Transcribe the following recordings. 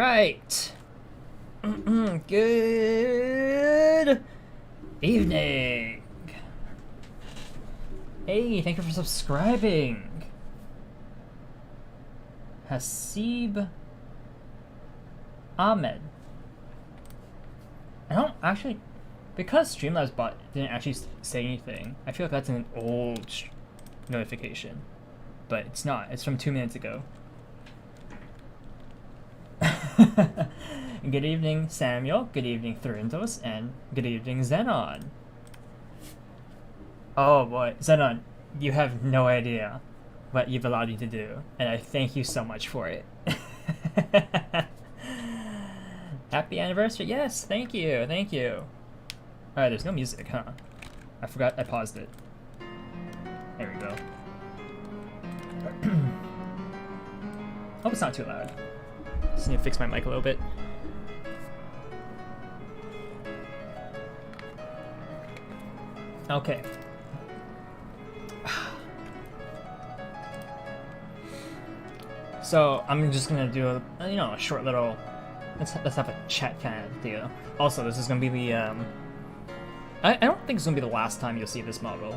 Alright. Good evening. Hey, thank you for subscribing. Hasib Ahmed. I don't actually, because Streamlabs bot didn't actually say anything, I feel like that's an old notification. But it's not. It's from 2 minutes ago. Good evening, Samuel. Good evening, Therindos. And good evening, Xenon. Oh boy, Xenon, you have no idea what you've allowed me to do. And I thank you so much for it. Happy anniversary. Yes, thank you. Thank you. Alright, there's no music, huh? I forgot I paused it. There we go. Hope it's not too loud. Just need to fix my mic a little bit. Okay. So I'm just gonna do a short little let's have a chat kind of deal. Also, this is gonna be the I don't think it's gonna be the last time you'll see this model,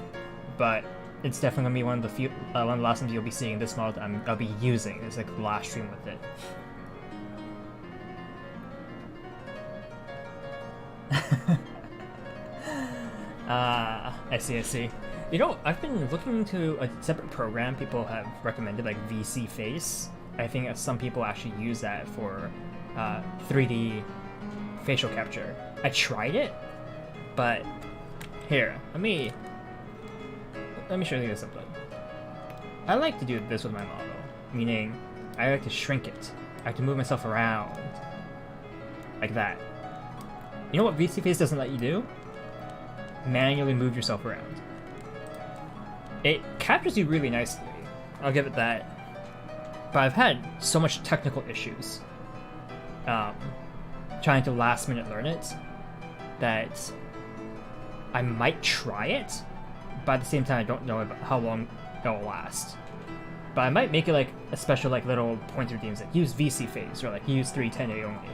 but it's definitely gonna be one of the few one of the last times you'll be seeing this model that I'll be using. It's like the last stream with it. I see. You know, I've been looking into a separate program people have recommended, like VC Face. I think some people actually use that for 3D facial capture. I tried it, but here, let me show you something. I like to do this with my model, meaning I like to shrink it. I like to move myself around like that. You know what VC Face doesn't let you do? Manually move yourself around. It captures you really nicely, I'll give it that. But I've had so much technical issues trying to last minute learn it that I might try it, but at the same time I don't know about how long it'll last. But I might make it like a special like little pointer themes that use VC Face, or like use 310A only.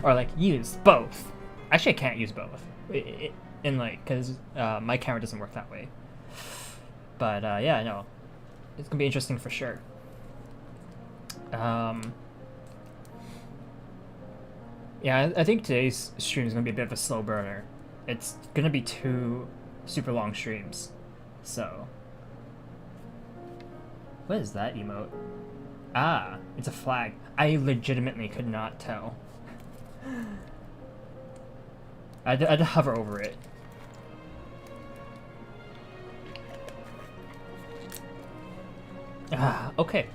Or like use both. Actually I can't use both. Because my camera doesn't work that way. But yeah, no, it's gonna be interesting for sure. Yeah, I think today's stream is gonna be a bit of a slow burner. It's gonna be 2 super long streams, so. What is that emote? Ah, it's a flag. I legitimately could not tell. I had to hover over it. Okay.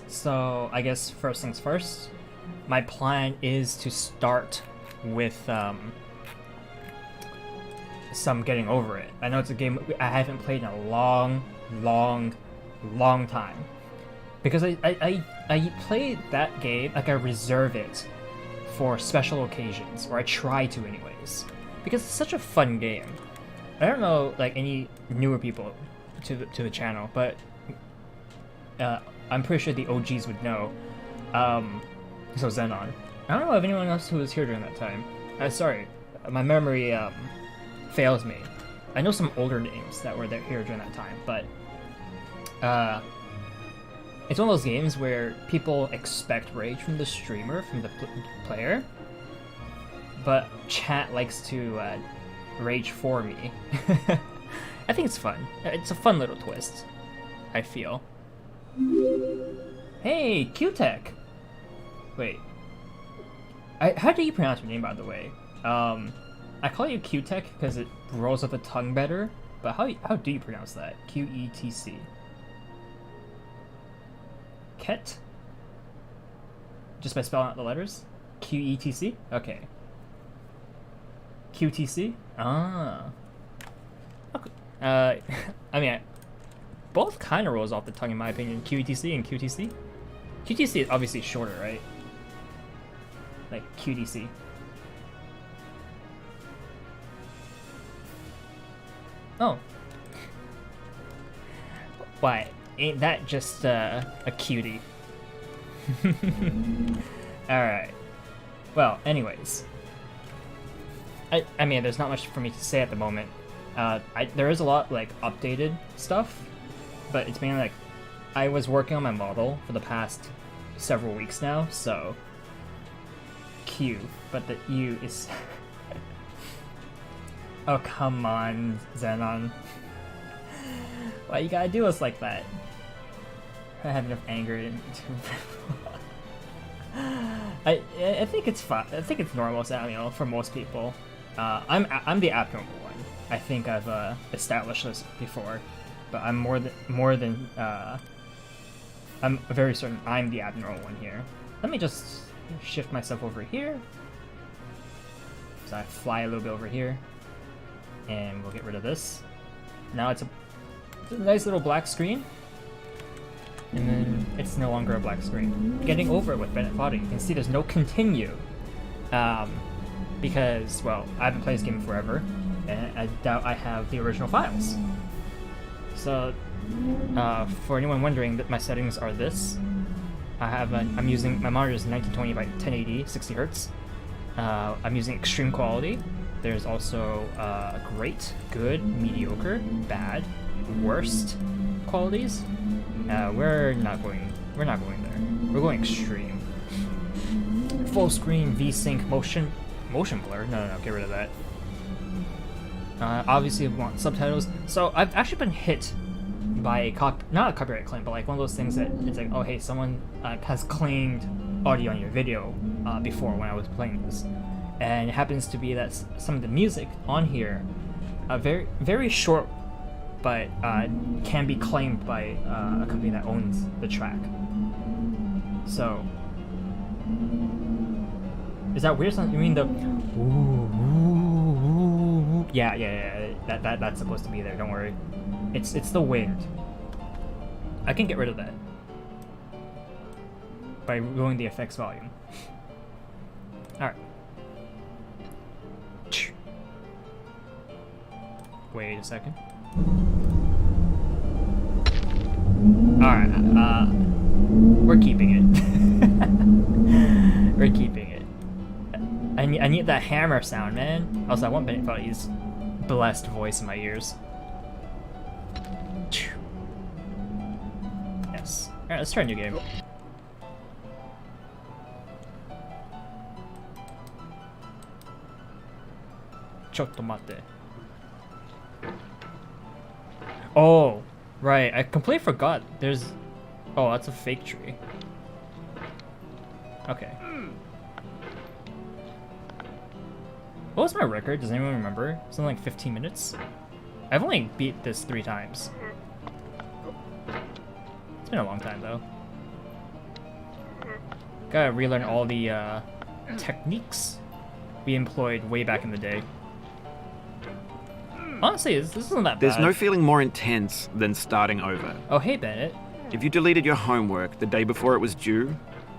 So, I guess first things first, my plan is to start with some getting over it. I know it's a game I haven't played in a long time. Because I played that game, like I reserve it for special occasions, or I try to anyways. Because it's such a fun game. I don't know like any newer people to the channel, but I'm pretty sure the OGs would know. So Xenon. I don't know if anyone else who was here during that time. Sorry, my memory fails me. I know some older names that were here during that time, but it's one of those games where people expect rage from the streamer, from the player, but chat likes to rage for me. I think it's fun. It's a fun little twist, I feel. Hey, Q-Tech! Wait. How do you pronounce your name, by the way? I call you Q-Tech because it rolls off the tongue better, but how do you pronounce that? Q-E-T-C. Ket? Just by spelling out the letters? Q-E-T-C? Okay. Q-T-C? Ah. Okay. I mean, both kind of rolls off the tongue in my opinion. Q-E-T-C and Q-T-C? Q-T-C is obviously shorter, right? Like Q-D-C. Oh. Why? Ain't that just a cutie? Alright. Well, anyways. I mean, there's not much for me to say at the moment. There is a lot, like, updated stuff, but it's mainly, like, I was working on my model for the past several weeks now, so... Q, but the U is... Oh, come on, Xenon. Why you gotta do us like that? I have enough anger in I think it's fine. I think it's normal, Samuel, for most people. I'm the abnormal one. I think I've established this before, but I'm I'm very certain I'm the abnormal one here. Let me just shift myself over here. So I fly a little bit over here, and we'll get rid of this. Now it's a nice little black screen. And then it's no longer a black screen. Getting over it with Bennett Fodder, you can see there's no continue. Because, well, I haven't played this game forever, and I doubt I have the original files. So, for anyone wondering, that my settings are this. I'm using, my monitor is 1920 by 1080, 60 Hz. I'm using extreme quality. There's also great, good, mediocre, bad, worst qualities. We're not going there. We're going extreme. Full screen VSync motion blur. No, get rid of that. Obviously we want subtitles. So I've actually been hit by not a copyright claim, but like one of those things that it's like, oh hey, someone has claimed audio on your video before when I was playing this, and it happens to be that some of the music on here, very very short, but can be claimed by a company that owns the track. So, is that weird? You mean the yeah. That's supposed to be there. Don't worry. It's the wind. I can get rid of that by lowering the effects volume. All right. Wait a second. Alright, we're keeping it. We're keeping it. I need that hammer sound, man. Also, I want Bennett Foddy's blessed voice in my ears. Yes. Alright, let's try a new game. Chotto mate. Oh, right. I completely forgot. There's... Oh, that's a fake tree. Okay. What was my record? Does anyone remember? Something like 15 minutes? I've only beat this 3 times. It's been a long time, though. Gotta relearn all the techniques we employed way back in the day. Honestly, this isn't that bad. There's no feeling more intense than starting over. Oh, hey, Bennett. If you deleted your homework the day before it was due,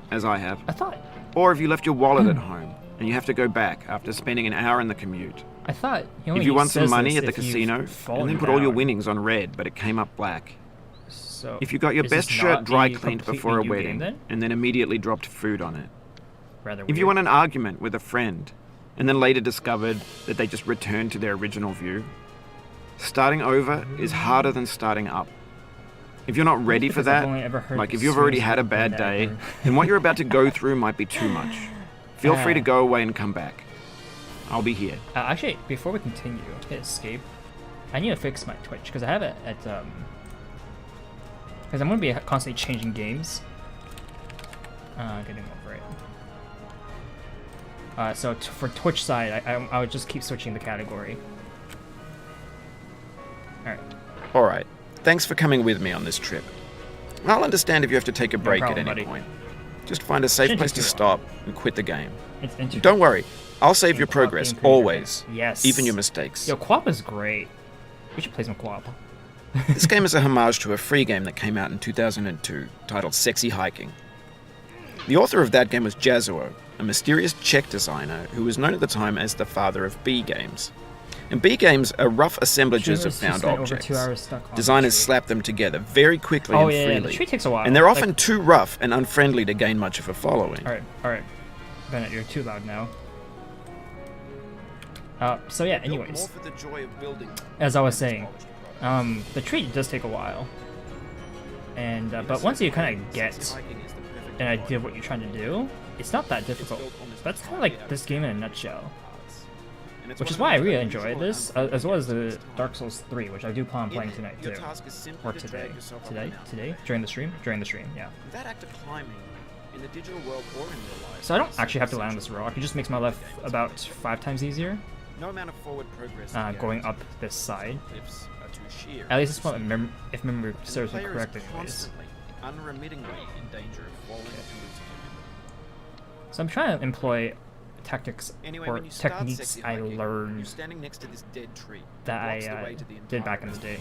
as I have, I thought... or if you left your wallet at home and you have to go back after spending an hour in the commute. I thought... If you won some money at the casino and then put all your winnings on red, but it came up black. So, if you got your best shirt dry cleaned before a wedding and then immediately dropped food on it. Rather if weird. you won an argument with a friend and then later discovered that they just returned to their original view. Starting over is harder than starting up. If you're not ready for that, like if you've already had a bad day, then what you're about to go through might be too much. Feel free to go away and come back. I'll be here. Actually, before we continue, hit escape. I need to fix my Twitch because I have it at because I'm going to be constantly changing games. Getting over it. So for Twitch side, I would just keep switching the category. Alright, thanks for coming with me on this trip. I'll understand if you have to take a break at any point. Just find a safe place to stop and quit the game. Don't worry, I'll save your progress, always. Yes. Even your mistakes. Yo, Co-op is great. We should play some Co-op. This game is a homage to a free game that came out in 2002, titled Sexy Hiking. The author of that game was Jazuo, a mysterious Czech designer who was known at the time as the father of B games. And B games are rough assemblages of Streamers who found spend objects. over 2 hours stuck on Designers the tree. slap them together very quickly and freely. The tree takes a while. And they're often too rough and unfriendly to gain much of a following. Alright. Bennett, you're too loud now. So yeah, anyways. As I was saying, the tree does take a while. And, but once you kind of get an idea of what you're trying to do, it's not that difficult. That's kind of like this game in a nutshell. Which is why I really enjoy this, as well as the Dark Souls 3, which I do plan on playing tonight too. Or today. Today? During the stream? During the stream, yeah. So I don't actually have to land on this rock, it just makes my life about 5 times easier. Going up this side. At least it's what if memory serves me correctly anyways. So I'm trying to employ tactics or techniques I learned that I did back in the day.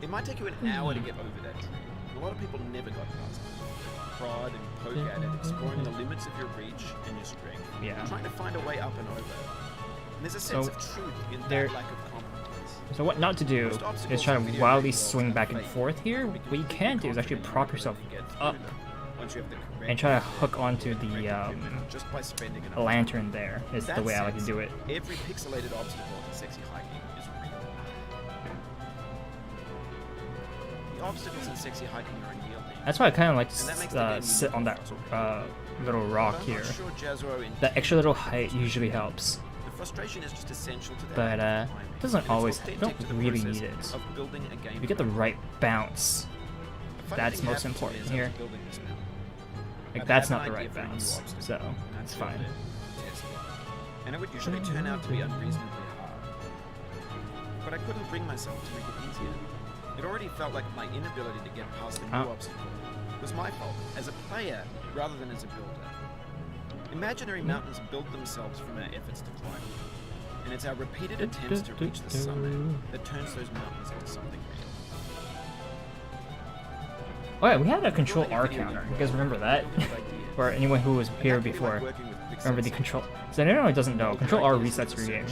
It might take you an hour to get over that tree. A lot of people never got past it. Prod and poke at it, exploring the limits of your reach and your strength. Yeah. Trying to find a way up and over. And there's a sense of truth in that lack of compromise. So what not to do is try to wildly swing back and forth here. What you can do is actually prop yourself up and try to hook onto the lantern there is the way I like to do it. Every pixelated obstacle in sexy hiking is real. The obstacles in sexy hiking are unyielding. That's why I kind of like to sit on that little rock here. That extra little height usually helps. Frustration is just essential to but it doesn't always. You don't really need it. You get the right bounce. That's most important here. Like that's not the right bounce, so that's fine. And it would usually turn out to be unreasonably hard. But I couldn't bring myself to make it easier. It already felt like my inability to get past a new obstacle was my fault as a player rather than as a builder. Imaginary mountains build themselves from our efforts to climb, and it's our repeated attempts to reach the summit that turns those mountains into something real. Oh yeah, we had a Control R counter. You guys remember that? For anyone who was here before, remember the Control. So anyone who doesn't know, Control R resets your game.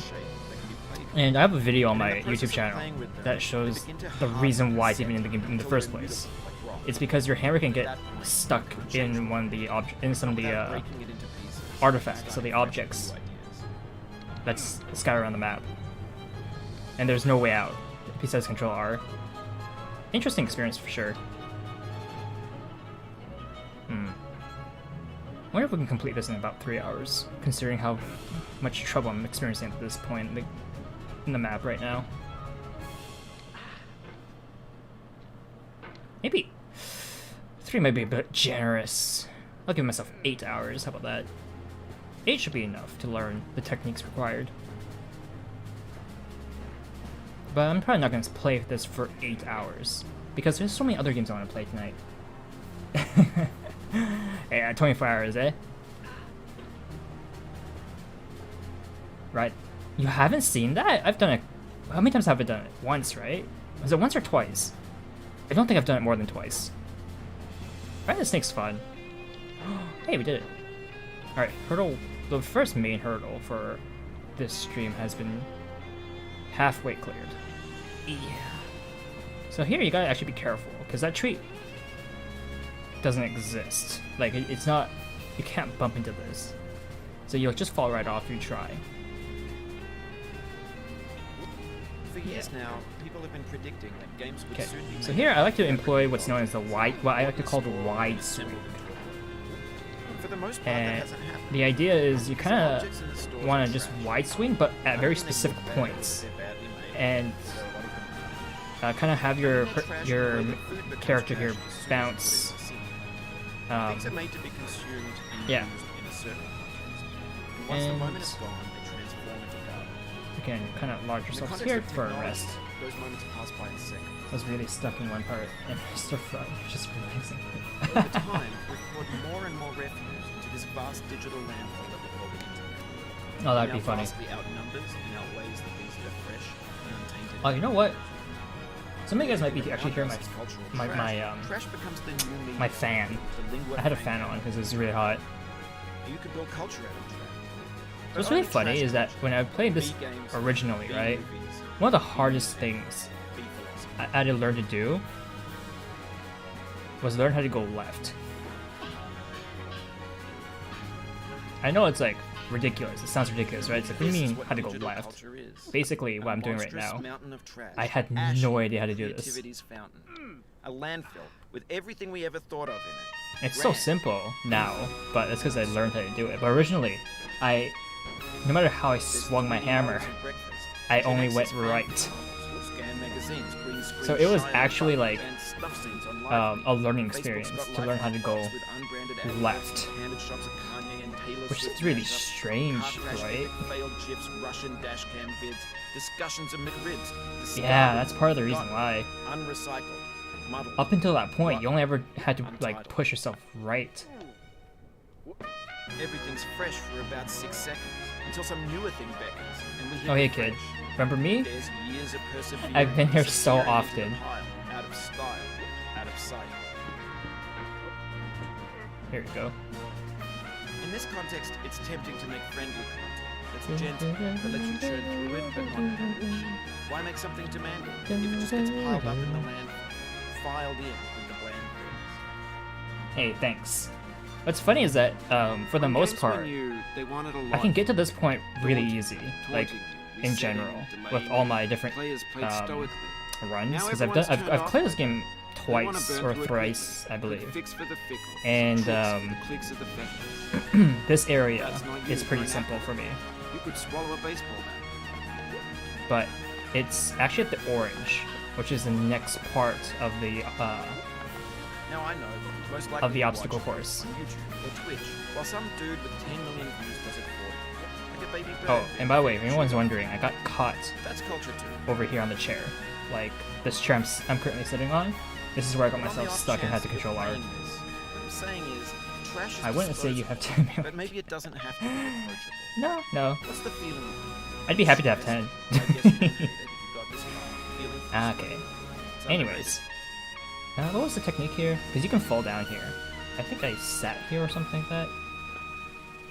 And I have a video on my YouTube channel that shows the reason why it's even in the game in the first place. It's because your hammer can get stuck in one of the some of the artifacts, so the objects that's scattered around the map, and there's no way out besides Control R. Interesting experience for sure. I wonder if we can complete this in about 3 hours, considering how much trouble I'm experiencing at this point in the map right now. Maybe 3 might be a bit generous. I'll give myself 8 hours. How about that? 8 should be enough to learn the techniques required. But I'm probably not going to play this for 8 hours, because there's so many other games I want to play tonight. Yeah, 24 hours, eh? Right. You haven't seen that? I've done it. How many times have I done it? Once, right? Was it once or twice? I don't think I've done it more than twice. Right, the snake's fun. Hey, we did it. Alright, hurdle. The first main hurdle for this stream has been halfway cleared. Yeah. So here you gotta actually be careful, because that tree doesn't exist. Like, it's not. You can't bump into this. So you'll just fall right off if you try. For years now, people have been predicting that games would soon be. So here I like to employ what's known as the wide, what I like to call the wide swing. For the most part, And that hasn't happened. the idea is you kind of want to just wide swing, but at very specific points, and kind of have your character here bounce. Things are made to be consumed and Yeah. used in a certain context. Once the moment is gone, they transform into garbage. You can kind of lodge In the yourself context here of for a technology, rest. those moments pass by in seconds. I was really stuck in one part and I stir fry, just relaxing. Over time, we've poured more and more refuse into this vast digital landfill that we call the internet. Oh, that'd Now be funny. vastly outnumbers and outweighs the things that are fresh and untainted. Oh, you know what? Some of you guys might be actually hearing my Trash becomes the new medium. my fan. The lingua I had a franca. fan on because it's really hot. You could build culture out of trash. What's really funny is that when I played this originally, right, one of the hardest things I had to learn to do was learn how to go left. I know it's like ridiculous. It sounds ridiculous, right? It's like, what do you mean how to go left? Basically, what I'm doing right now, I had no idea how to do this. A landfill with everything we ever thought of in it. It's so simple now, but that's because I learned how to do it. But originally, no matter how I swung my hammer, I only went right. So it was actually like a learning experience to learn how to go left, which is really strange, right? Yeah, that's part of the reason why. Up until that point, you only ever had to like push yourself right. Everything's fresh for about 6 seconds until some newer thing beckons, and we oh hey kid, remember me? I've been here so often. Out of style, out of sight. Here we go. In this context, it's tempting to make friendly content that's gentle, that lets you churn through it, but not. Why make something demanding if it just gets piled up in the land, filed in with the bland things? Hey, thanks. What's funny is that, for the most part, I can get to this point really easy, like, in general, with all my different runs, because I've played this game twice or thrice, I believe, and this area is pretty simple for me, but it's actually at the orange, which is the next part of the obstacle course. Oh, and by the way, if anyone's wondering, I got caught over here on the chair. Like, this chair I'm currently sitting on, this is where I got myself stuck and had to control R. I wouldn't say you have 10 million. But maybe it doesn't have to be approachable. No. What's the feeling? I'd be happy to have 10. Okay. Anyways. What was the technique here? Because you can fall down here. I think I sat here or something like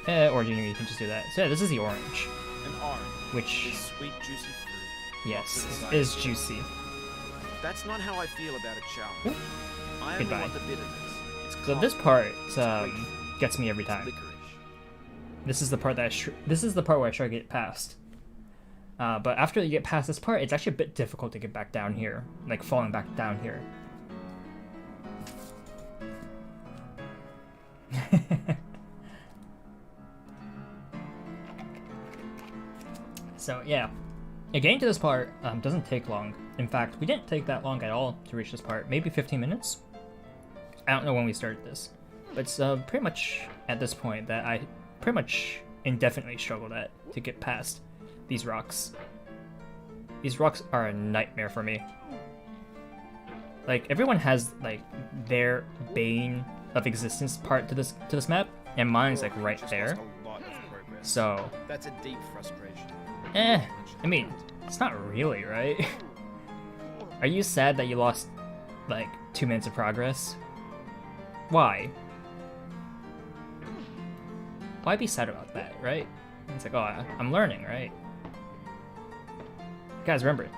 that. Or you can just do that. So yeah, this is the orange. An orange. Which is sweet, juicy fruit. Yes, it is juicy. That's not how I feel about a challenge. I Goodbye. want the bitterness. So this part gets me every time. This is the part that this is the part where I try to get past. But after you get past this part, it's actually a bit difficult to get back down here, like falling back down here. So yeah, getting to this part doesn't take long. In fact, we didn't take that long at all to reach this part. Maybe 15 minutes? I don't know when we started this, but it's pretty much at this point that I pretty much indefinitely struggled to get past these rocks. These rocks are a nightmare for me. Like, everyone has like their bane of existence part to this map, and mine's like right there. So that's a deep frustration. I mean, it's not really, right? Are you sad that you lost like 2 minutes of progress? Why? Why be sad about that, right? It's like, oh, I'm learning, right? Guys, remember,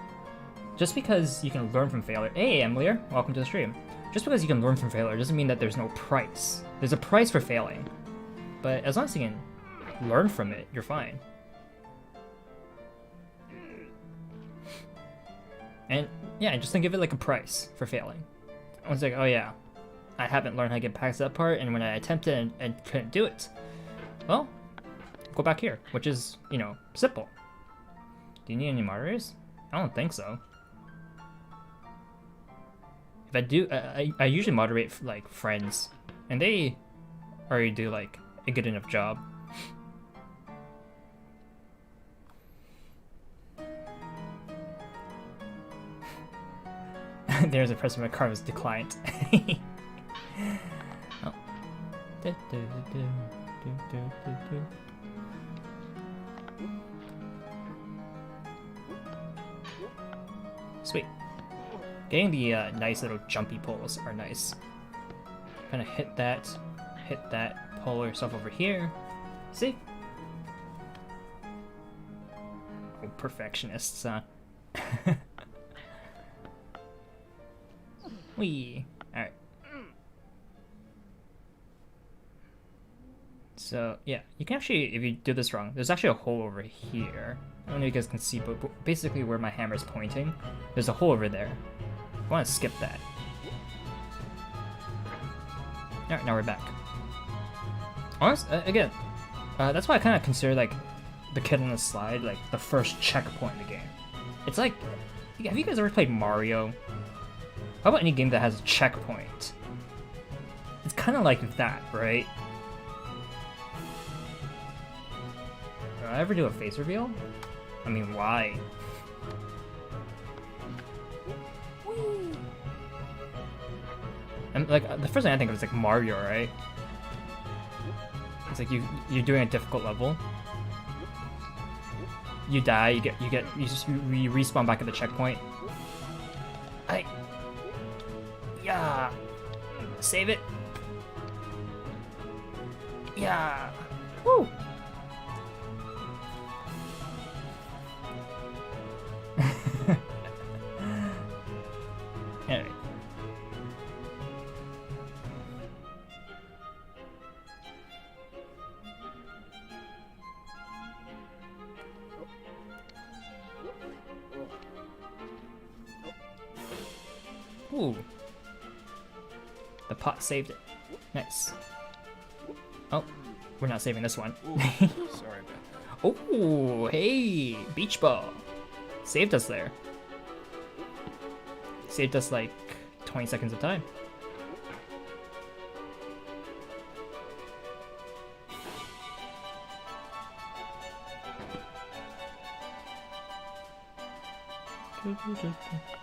just because you can learn from failure. Hey, Emilier, welcome to the stream. Just because you can learn from failure doesn't mean that there's no price. There's a price for failing, but as long as you can learn from it, you're fine. And yeah, just think of it like a price for failing. I was like, oh yeah, I haven't learned how to get past that part, and when I attempted and couldn't do it, well, go back here, which is, you know, simple. Do you need any moderators? I don't think so. If I do, I usually moderate like friends, and they already do like a good enough job. There's a person my card was declined. Oh. Sweet. Getting the nice little jumpy poles are nice. Kind of hit that, pull yourself over here. See? perfectionists, huh? Wee. Alright. So, yeah, you can actually, if you do this wrong, there's actually a hole over here. I don't know if you guys can see, but basically where my hammer is pointing, there's a hole over there. I want to skip that. Alright, now we're back. Honestly, again, that's why I kind of consider, like, the kid on the slide, like, the first checkpoint in the game. It's like, have you guys ever played Mario? How about any game that has a checkpoint? It's kind of like that, right? Did I ever do a face reveal? I mean, why? And like the first thing I think of is like Mario, right? It's like you're doing a difficult level. You die. You respawn back at the checkpoint. Yeah. Save it. Yeah. Woo. Anyway. Ooh. The pot saved it. Nice. Oh, we're not saving this one. Ooh, sorry about that. Oh, hey, beach ball. Saved us there. Saved us like 20 seconds of time.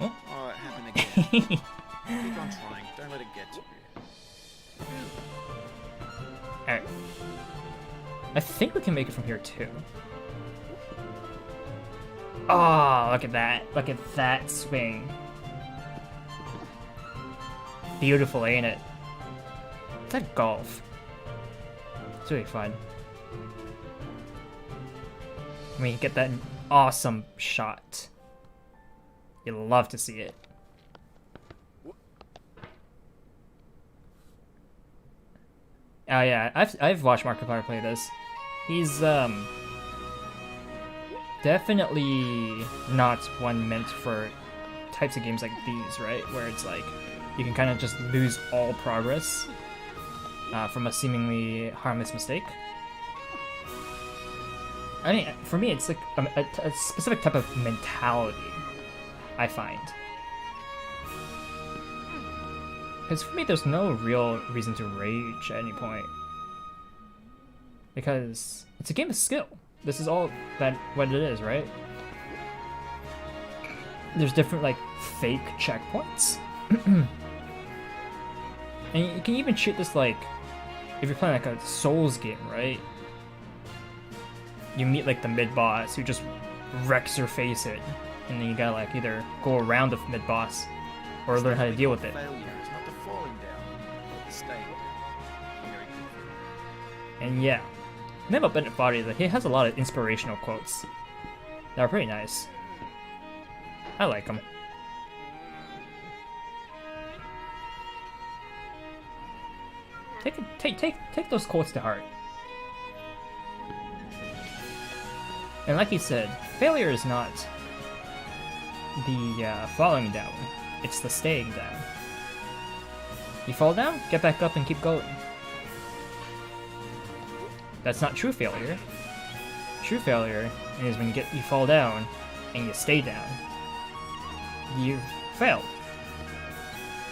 Oh, Oh, it happened again. Keep on trying. Don't let it get to you. alright. I think we can make it from here too. Oh, look at that. Look at that swing. Beautiful, ain't it? It's like golf. It's really fun. I mean, get that awesome shot. You'll love to see it. Oh yeah, I've watched Markiplier play this. He's definitely not one meant for types of games like these, right? Where it's like you can kind of just lose all progress from a seemingly harmless mistake. I mean, for me, it's like a specific type of mentality, I find. Because for me, there's no real reason to rage at any point. Because it's a game of skill. This is all that what it is, right? There's different, like, fake checkpoints. And you can even treat this like, if you're playing like a Souls game, right? You meet like the mid-boss who just wrecks your face in. And then you gotta like either go around the mid-boss or learn how to deal with it. Failure is not the falling down, it's staying down. Very good. And yeah, the thing about Bennett Foddy is that he has a lot of inspirational quotes that are pretty nice. I like them. Take those quotes to heart. And like he said, failure is not the falling down, it's the staying down. You fall down, get back up and keep going. That's not true failure. True failure is when you fall down and you stay down. You've failed.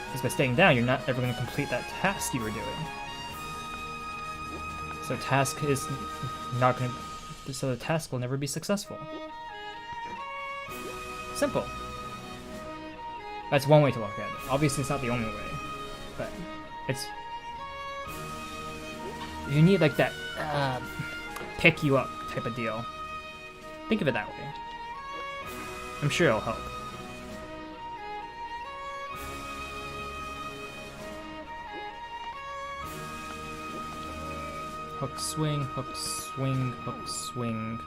Because by staying down, you're not ever going to complete that task you were doing. So task is not going to... So the task will never be successful. Simple. That's one way to look at it. Obviously, it's not the only way. But it's... You need like that pick you up type of deal. Think of it that way. I'm sure it'll help. Hook, swing, hook, swing, hook, swing.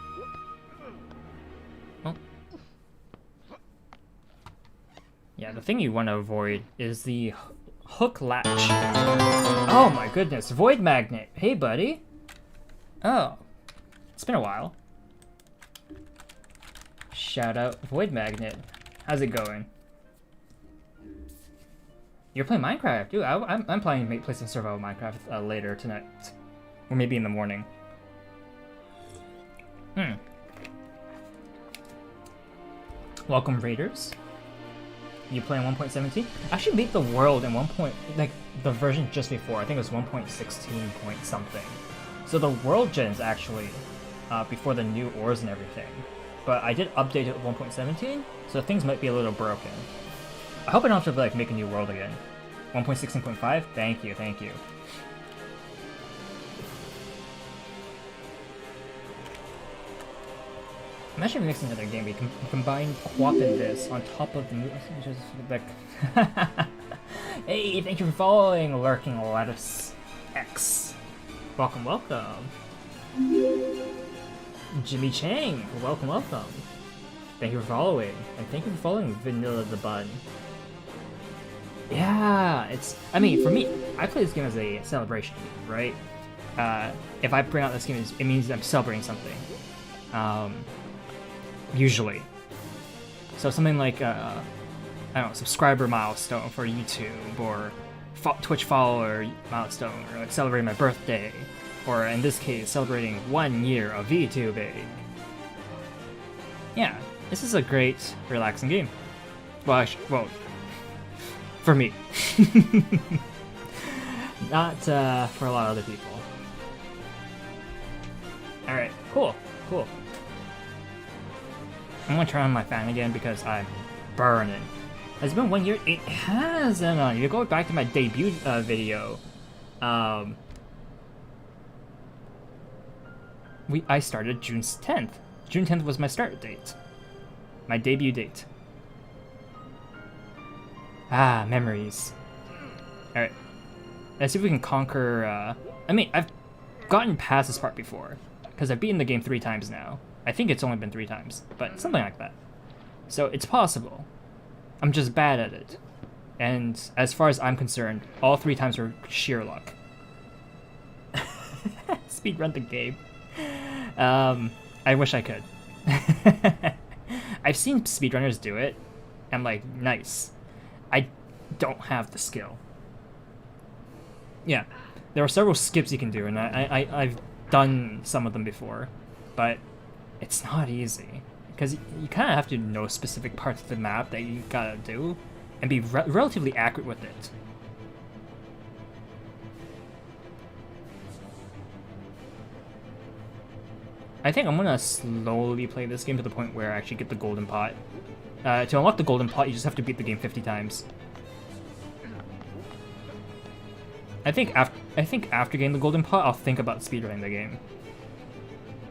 Oh. Yeah, the thing you want to avoid is the hook latch. Oh my goodness, Void Magnet. Hey, buddy. Oh, it's been a while. Shout out Void Magnet. How's it going? You're playing Minecraft, dude. I'm planning to play some survival Minecraft later tonight, or maybe in the morning. Welcome, Raiders. You play in 1.17? I actually beat the world in the version just before. I think it was 1.16 point something. So the world gen's actually before the new ores and everything. But I did update it with 1.17, so things might be a little broken. I hope I don't have to make a new world again. 1.16.5? Thank you, thank you. Imagine mixing another game. We can combine Quap and this on top of the just like. Hey, thank you for following, Lurking Lettuce X. Welcome, welcome. Jimmy Chang, welcome, welcome. Thank you for following, and thank you for following Vanilla the Bun. Yeah, I mean, for me, I play this game as a celebration game, right? If I bring out this game, it means I'm celebrating something. Usually. So something like, I don't know, subscriber milestone for YouTube, or Twitch follower milestone, or celebrating my birthday, or in this case, celebrating 1 year of VTubing. Yeah, this is a great, relaxing game. Well, for me. Not for a lot of other people. Alright, cool. I'm gonna turn on my fan again because I'm burning. Has it been 1 year? It hasn't. You go back to my debut video. I started June 10th. June 10th was my start date. My debut date. Ah, memories. Alright. Let's see if we can conquer, I mean, I've gotten past this part before, because I've beaten the game 3 times now. I think it's only been 3 times, but something like that. So it's possible. I'm just bad at it. And as far as I'm concerned, all 3 times were sheer luck. Speedrun the game. I wish I could. I've seen speedrunners do it. I'm like, nice. I don't have the skill. Yeah, there are several skips you can do, and I've done some of them before, but it's not easy, because you kind of have to know specific parts of the map that you gotta do, and be relatively accurate with it. I think I'm gonna slowly play this game to the point where I actually get the golden pot. To unlock the golden pot, you just have to beat the game 50 times. I think after getting the golden pot, I'll think about speedrunning the game.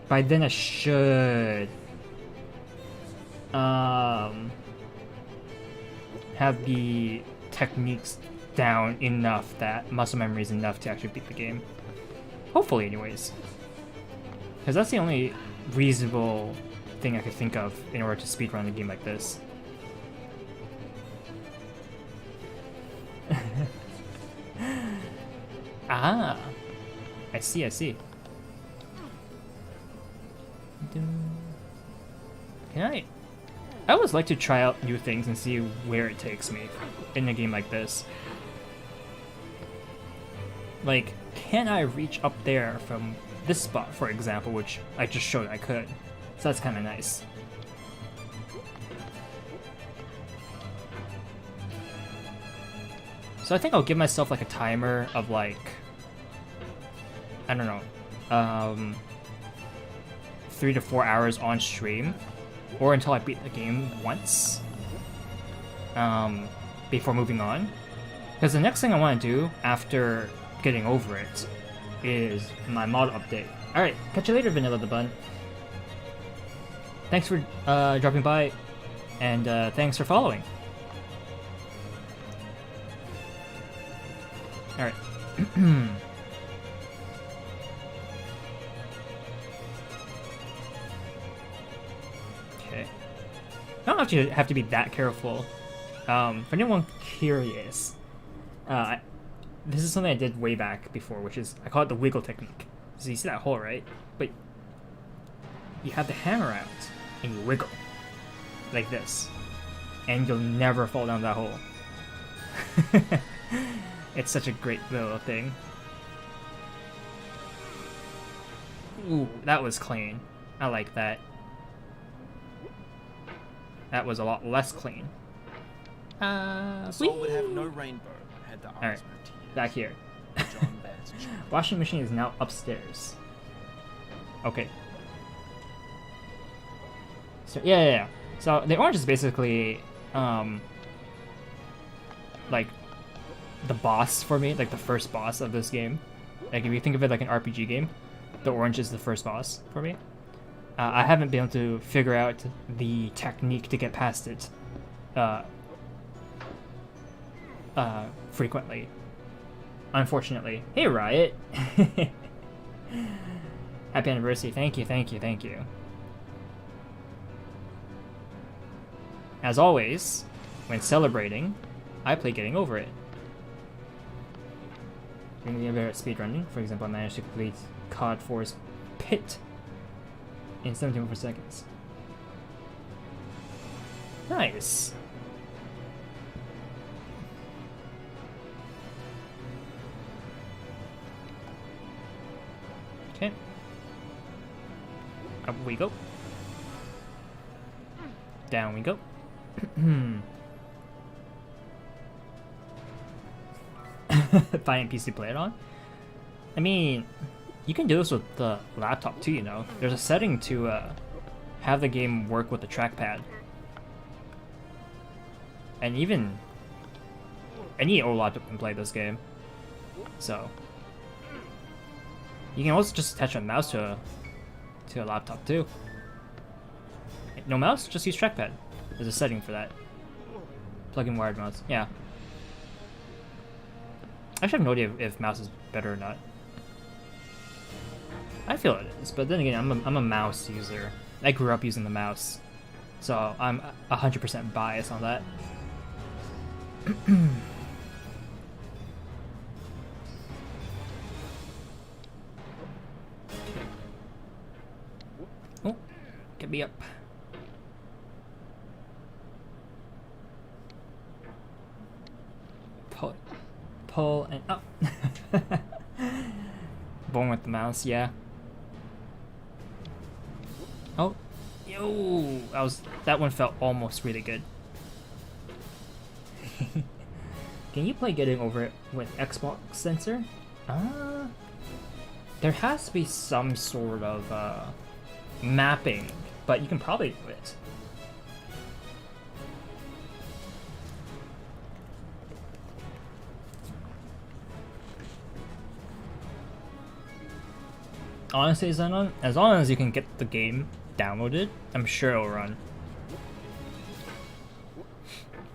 By then I should have the techniques down enough, that muscle memory is enough to actually beat the game. Hopefully, anyways. Because that's the only reasonable thing I could think of in order to speedrun a game like this. Ah, I see. Can I always like to try out new things and see where it takes me in a game like this. Like, can I reach up there from this spot, for example, which I just showed I could. So that's kind of nice. So I think I'll give myself like a timer of like, I don't know, 3 to 4 hours on stream, or until I beat the game once, before moving on. Because the next thing I want to do after getting over it is my mod update. Alright, catch you later, Vanilla the Bun. Thanks for dropping by, and thanks for following. Alright. okay. I don't have to be that careful. For anyone curious, this is something I did way back before, which is, I call it the wiggle technique. So you see that hole, right? But you have the hammer out, and you wiggle. Like this. And you'll never fall down that hole. It's such a great little thing. Ooh, that was clean. I like that. That was a lot less clean. Soul would have no rainbow had the eyes Alright, were tears. back here. John Vance Jr. Washing machine is now upstairs. Okay. So yeah. So the orange is basically like the boss for me, like the first boss of this game. Like if you think of it like an RPG game, the orange is the first boss for me. I haven't been able to figure out the technique to get past it frequently, unfortunately. Hey Riot! Happy anniversary, thank you. As always, when celebrating, I play Getting Over It. You're gonna be better at speedrunning. For example, I managed to complete COD 4's Pit in 74 seconds. Nice. Okay. Up we go. Down we go. Find a PC to play it on. I mean, you can do this with the laptop too, you know. There's a setting to have the game work with the trackpad. And even any old laptop can play this game. So you can also just attach a mouse to a laptop too. No mouse, just use trackpad. There's a setting for that. Plug in wired mouse. Yeah. I actually have no idea if mouse is better or not. I feel it is, but then again, I'm a mouse user. I grew up using the mouse, so I'm 100% biased on that. Oh, get me up. Pull and up. Born with the mouse, yeah. Oh, yo, that one felt almost really good. Can you play Getting Over It with Xbox sensor? There has to be some sort of mapping, but you can probably do it. Honestly, Zenon, as long as you can get the game downloaded, I'm sure it'll run.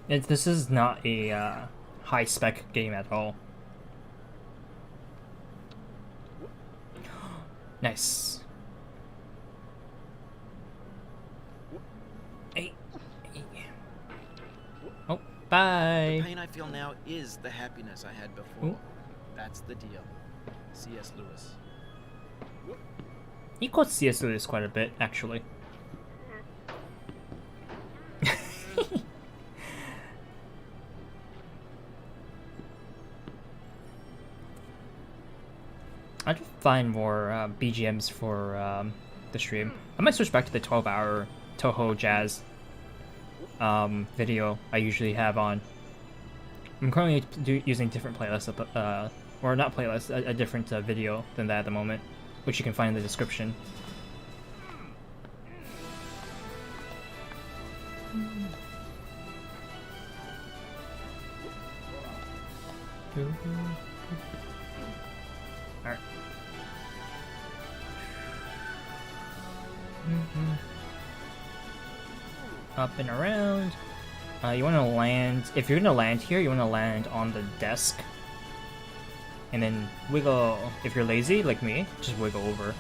This is not a high-spec game at all. Nice. Hey. Oh, bye. The pain I feel now is the happiness I had before. Ooh. That's the deal. C.S. Lewis. He quotes C.S. Lewis quite a bit, actually. I just find more BGMs for the stream. I might switch back to the 12-hour Toho Jazz video I usually have on. I'm currently using different playlists, or not playlists, a different video than that at the moment, which you can find in the description. Alright. Up and around. You want to land, if you're going to land here, you want to land on the desk. And then wiggle, if you're lazy, like me, just wiggle over.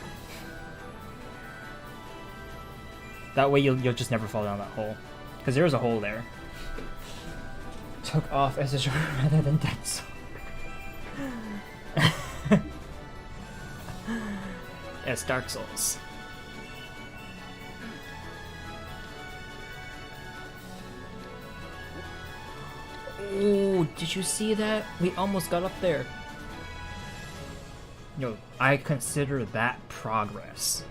That way you'll just never fall down that hole. Because there is a hole there. Took off as a genre rather than Dead Soul. Yes, Dark Souls. Oh, did you see that? We almost got up there. Yo, I consider that progress.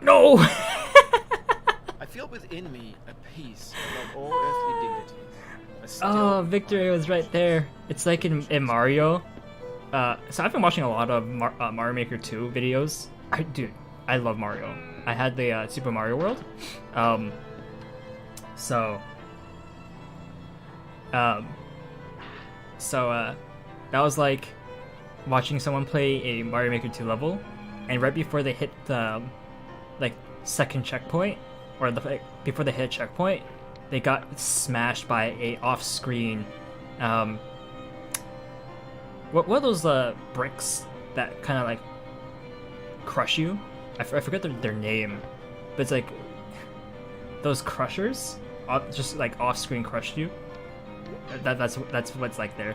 No! I feel within me a peace above all earthly dignities. Oh, victory was right there. It's like in Mario. So I've been watching a lot of Mario Maker 2 videos. Dude, I love Mario. I had the Super Mario World. That was like watching someone play a Mario Maker 2 level, and right before they hit the like second checkpoint, or before they hit a checkpoint, they got smashed by a off-screen what are those bricks that kind of like crush you? I forget their name, but it's like those crushers just like off-screen crushed you. That's what's like there.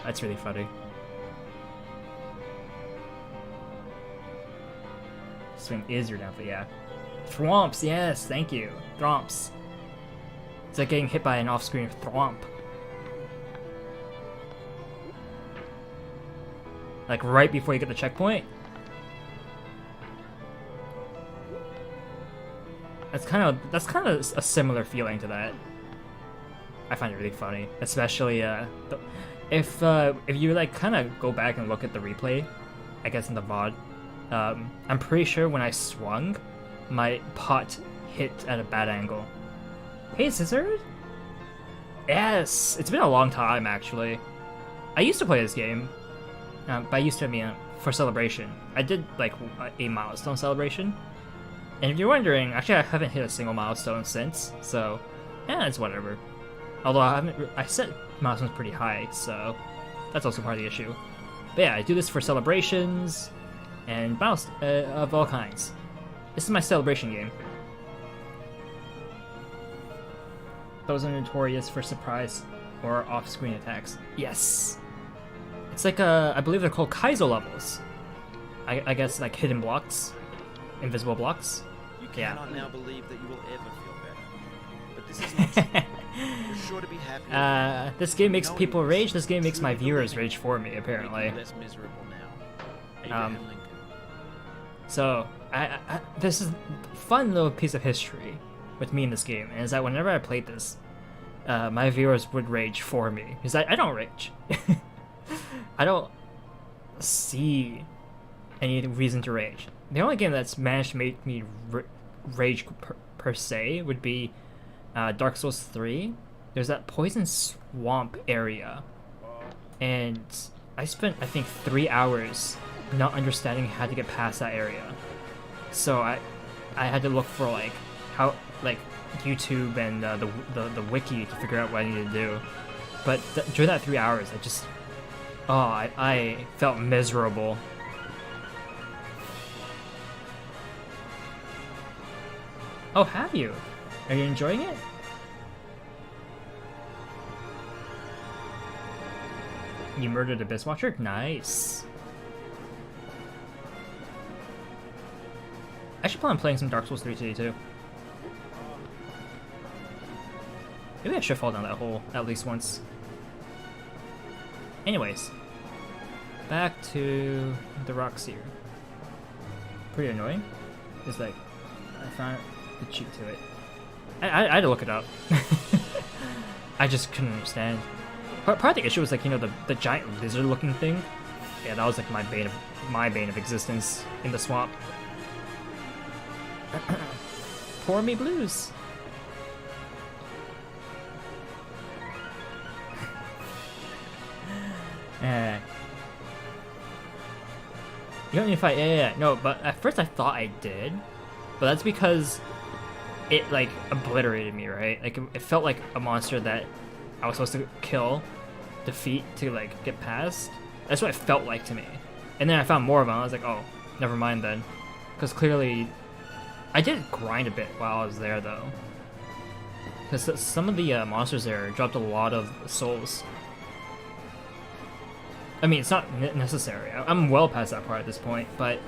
That's really funny. Swing is your downfall, yeah. Thwomps, yes, thank you. Thwomps. It's like getting hit by an off-screen thwomp. Like right before you get the checkpoint. That's kind of a similar feeling to that. I find it really funny, especially if you like kind of go back and look at the replay, I guess in the VOD. I'm pretty sure when I swung, my pot hit at a bad angle. Hey, Scissor? Yes, it's been a long time actually. I used to play this game, but I used to mean for celebration. I did like a milestone celebration, and if you're wondering, actually I haven't hit a single milestone since. So, yeah, it's whatever. Although I set milestones pretty high, so that's also part of the issue. But yeah, I do this for celebrations and of all kinds. This is my celebration game. Those are notorious for surprise or off-screen attacks. Yes! It's like, I believe they're called Kaizo levels. I guess like hidden blocks. Invisible blocks. You cannot now believe that you will ever feel better. But this is not true. You're sure to be happy. This game makes people rage. This game makes my viewers rage for me, apparently. Less miserable now. Lincoln. So, this is a fun little piece of history with me in this game, and is that whenever I played this, my viewers would rage for me. Because I don't rage. I don't see any reason to rage. The only game that's managed to make me rage per se would be Dark Souls 3. There's that poison swamp area, and I spent, I think, 3 hours not understanding how to get past that area. So I had to look for like how YouTube and the wiki to figure out what I needed to do. But during that 3 hours, I felt miserable. Oh, have you? Are you enjoying it? You murdered Abyss Watcher? Nice. I should plan on playing some Dark Souls 3 today too. Maybe I should fall down that hole at least once. Anyways, back to the rocks here. Pretty annoying. It's like, I found the cheat to it. I had to look it up. I just couldn't understand. Part of the issue was like, you know, the giant lizard looking thing. Yeah, that was like my bane of existence in the swamp. Pour me blues. You don't need to fight. Yeah. No, but at first I thought I did, but that's because it like obliterated me, right? Like it felt like a monster that I was supposed to kill, defeat to like get past. That's what it felt like to me. And then I found more of them. I was like, oh, never mind then, because clearly I did grind a bit while I was there though, because some of the monsters there dropped a lot of souls. I mean, it's not necessary. I'm well past that part at this point, but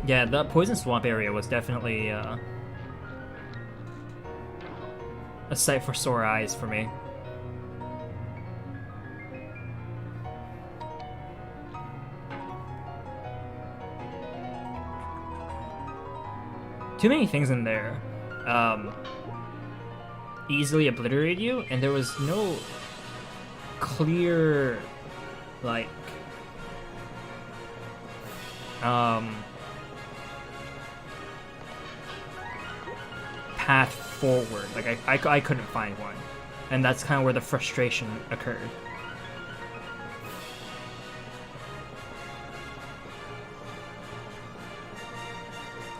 yeah, the Poison Swamp area was definitely a sight for sore eyes for me. Too many things in there easily obliterate you, and there was no clear, like, path forward. Like, I couldn't find one, and that's kind of where the frustration occurred.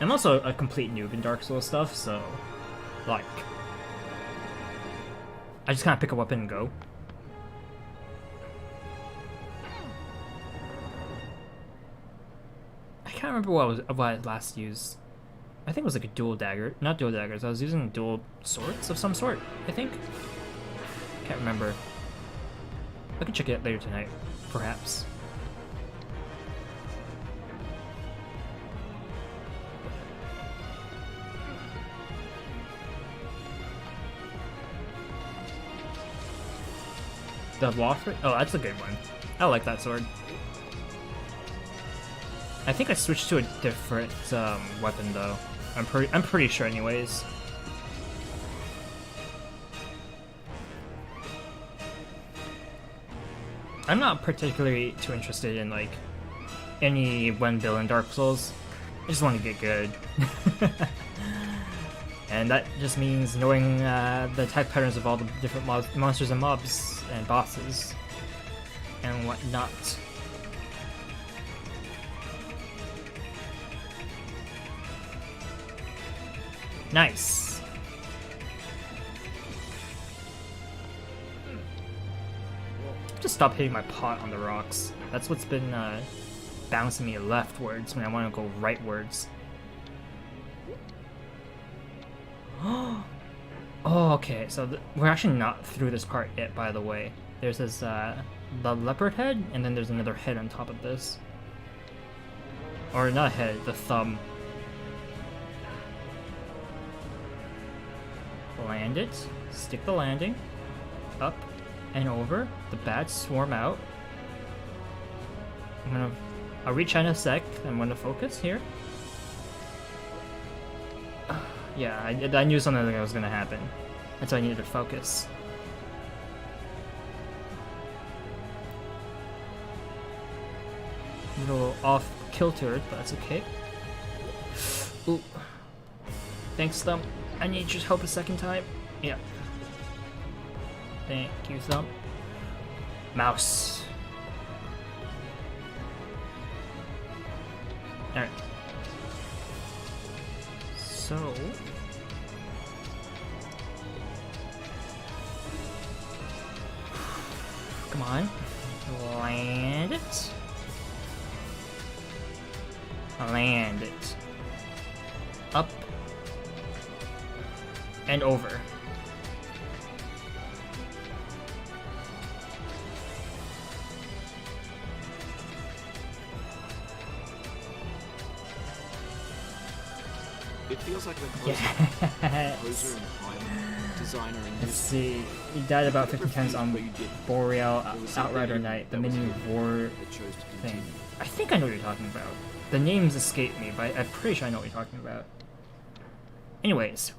I'm also a complete noob in Dark Souls stuff, so, like, I just kind of pick a weapon and go. I can't remember what I last used. I think it was like a dual dagger. Not dual daggers, I was using dual swords of some sort, I think. Can't remember. I can check it out later tonight, perhaps. The Lothric? Oh, that's a good one. I like that sword. I think I switched to a different weapon though. I'm pretty sure, anyways. I'm not particularly too interested in like any one build in Dark Souls. I just want to get good. And that just means knowing the attack patterns of all the different monsters and mobs and bosses and whatnot. Nice. Just stop hitting my pot on the rocks. That's what's been bouncing me leftwards when I want to go rightwards. Oh, okay, so we're actually not through this part yet, by the way. There's this, the leopard head, and then there's another head on top of this. Or not a head, the thumb. Land it, stick the landing, up and over, the bats swarm out. I'll reach out in a sec, I'm gonna focus here. Yeah, I knew something like that was gonna happen. That's why I needed to focus. A little off kilter, but that's okay. Ooh. Thanks, Thumb. I need your help a second time. Yeah. Thank you, Thumb. Mouse. Alright. So... come on. Land it. Land it. Up. And over. It feels like the yes. designer and let's see. You died about 50 times on Boreal Outrider Knight, the mini war thing. I think I know what you're talking about. The names escape me, but I'm pretty sure I know what you're talking about. Anyways,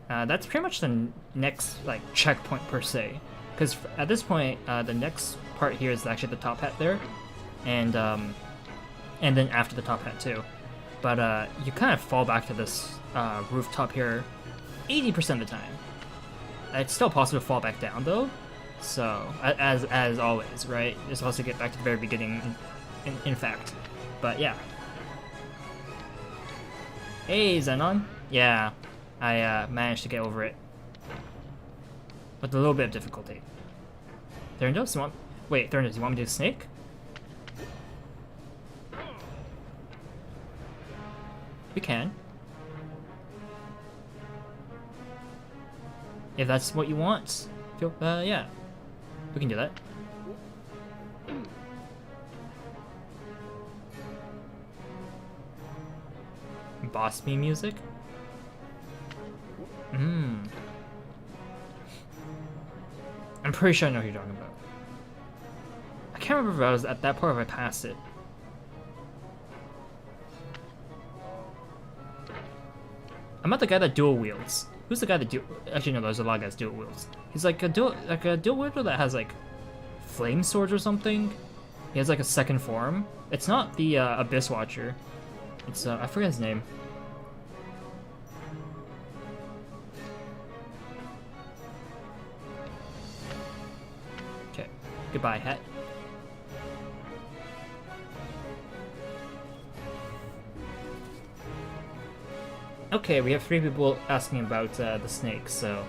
that's pretty much the next like checkpoint per se, because at this point the next part here is actually the top hat there, and then after the top hat too. But you kind of fall back to this rooftop here 80% of the time. It's still possible to fall back down though, so as always, right? You're supposed to get back to the very beginning in fact. But yeah. Hey, Zenon. Yeah, I managed to get over it. With a little bit of difficulty. Thorndos, you want... Wait, Thorndos, you want me to do snake? We can. If that's what you want. Yeah. We can do that. Boss me music? I'm pretty sure I know who you're talking about. I can't remember if I was at that part or if I passed it. I'm not the guy that dual wields. Who's the guy that actually no, there's a lot of guys dual wields. He's like a dual wielder that has like flame swords or something. He has like a second form. It's not the Abyss Watcher. It's I forget his name. Okay. Goodbye, hat. Okay, we have 3 people asking about the snake, so...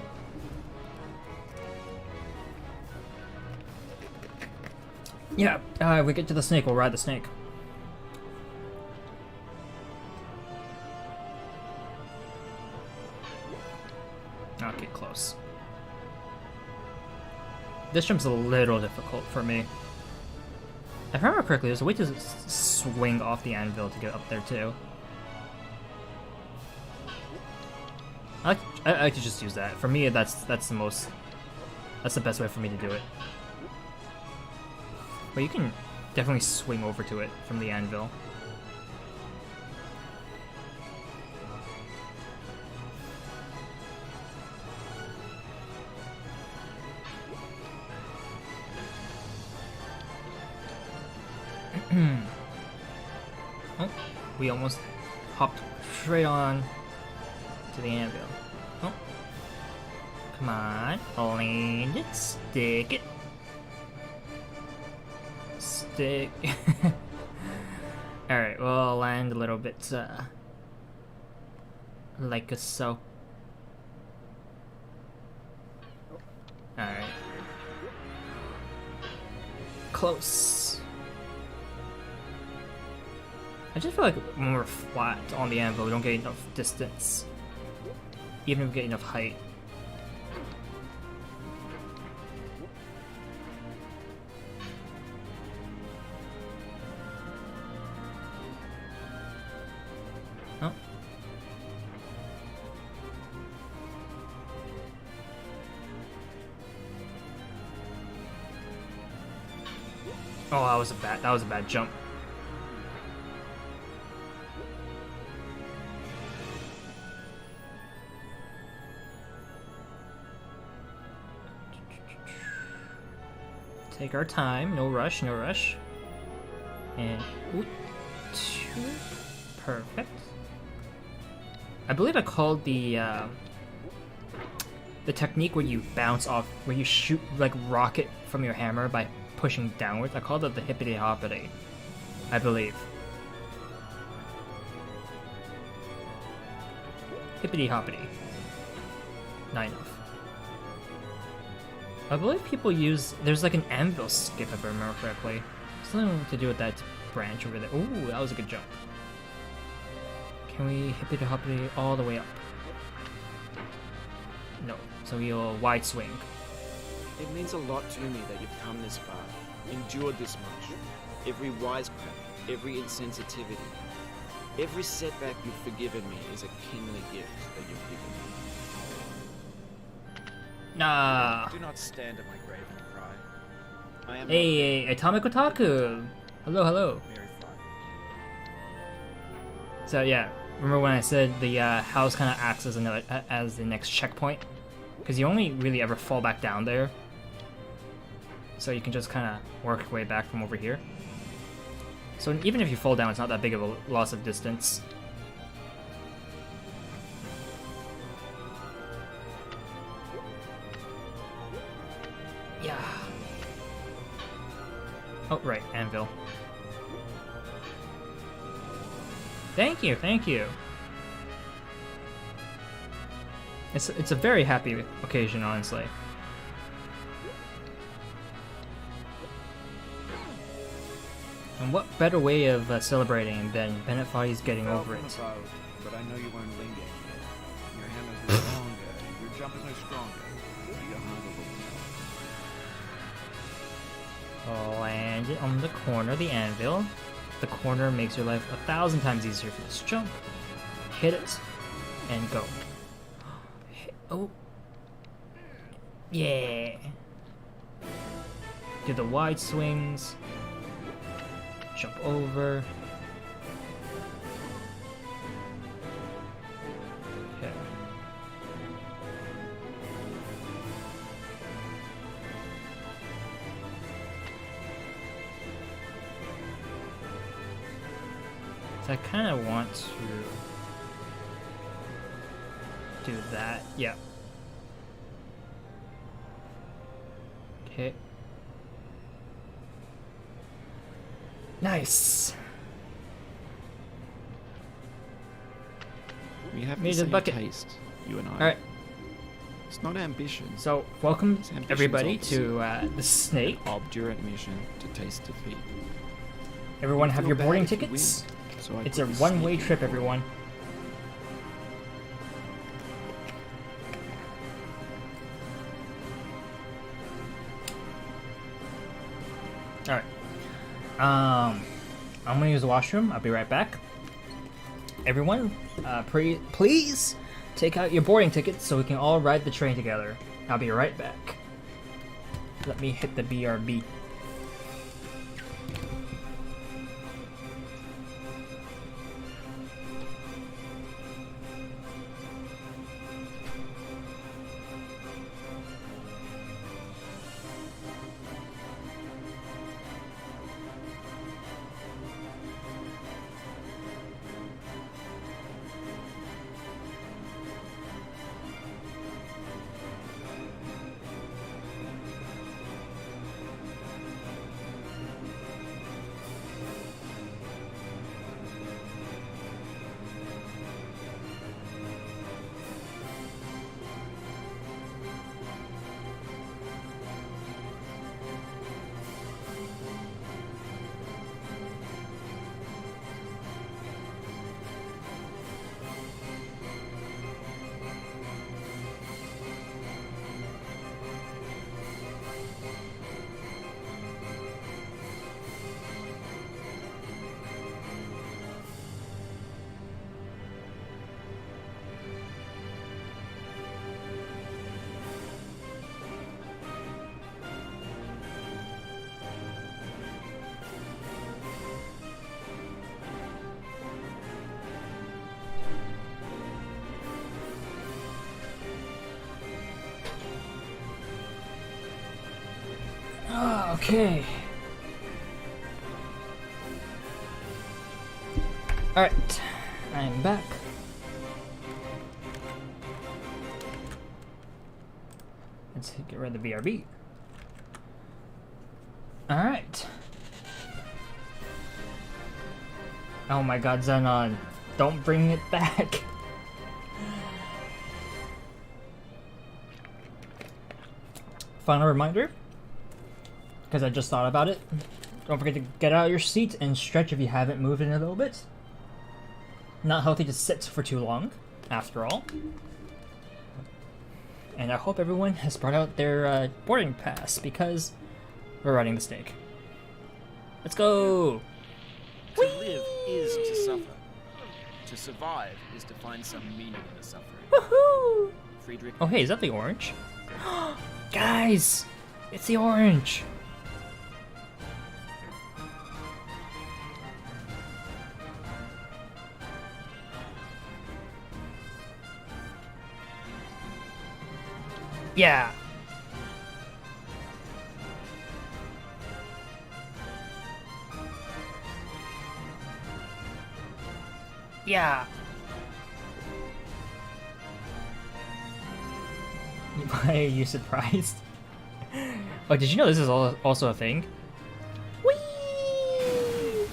Yeah, if we get to the snake, we'll ride the snake. Okay, close. This jump's a little difficult for me. If I remember correctly, there's a way to swing off the anvil to get up there too. I like to just use that. For me, that's the best way for me to do it. But you can definitely swing over to it from the anvil. Oh, we almost hopped straight on to the anvil. Oh, come on, land it, stick it, stick. All right, we'll land a little bit like so. All right, close. I just feel like when we're flat on the anvil, we don't get enough distance. Even if we get enough height. Oh. Oh, that was a bad jump. Take our time, no rush, no rush. And perfect. I believe I called the technique where you bounce off, where you shoot like rocket from your hammer by pushing downwards. I called it the hippity hoppity, I believe. Hippity hoppity. Not enough. I believe people use... There's like an anvil skip, if I remember correctly. Something to do with that branch over there. Ooh, that was a good jump. Can we hippity hoppity all the way up? No. So we'll wide swing. It means a lot to me that you've come this far, endured this much. Every wisecrack, every insensitivity, every setback you've forgiven me is a kingly gift that you've given me. Nah. Do not stand at my grave and cry. I am hey, Atomic Otaku. Hello, hello. Very fine. So yeah, remember when I said the house kind of acts as as the next checkpoint? Because you only really ever fall back down there. So you can just kind of work your way back from over here. So even if you fall down, it's not that big of a loss of distance. Yeah. Oh, right, anvil. Thank you, thank you. It's a very happy occasion, honestly. And what better way of celebrating than Bennett Foddy's getting over it? But I know you weren't lingering. Your hand is no longer. Your jump is no stronger. Your hunger will Land it on the corner of the anvil. The corner makes your life 1,000 times easier for this jump. Hit it and go. Oh. Yeah. Do the wide swings. Jump over. Okay. So I kind of want to do that. Yeah. Okay. Nice. We have Made the a same bucket. taste, you and I. All right. It's not ambition. So welcome Ambition's everybody opposite. to the snake. Obdurate mission to taste defeat. Everyone You have feel your bad boarding if you tickets. win, so I It's put a the one-way snake trip, in. everyone. All right. I'm gonna use the washroom. I'll be right back. Everyone, please take out your boarding tickets so we can all ride the train together. I'll be right back. Let me hit the BRB. Okay. Alright. I'm back. Let's get rid of the VRB. Alright. Oh my god, Zenon. Don't bring it back. Final reminder, because I just thought about it. Don't forget to get out of your seat and stretch if you haven't moved in a little bit. Not healthy to sit for too long, after all. And I hope everyone has brought out their boarding pass, because we're riding the snake. Let's go! To live is to suffer. To survive is to find some meaning in the suffering. Woohoo! Friedrich. Oh hey, is that the orange? Guys! It's the orange! Yeah! Yeah! Why are you surprised? Oh, did you know this is also a thing? Whee!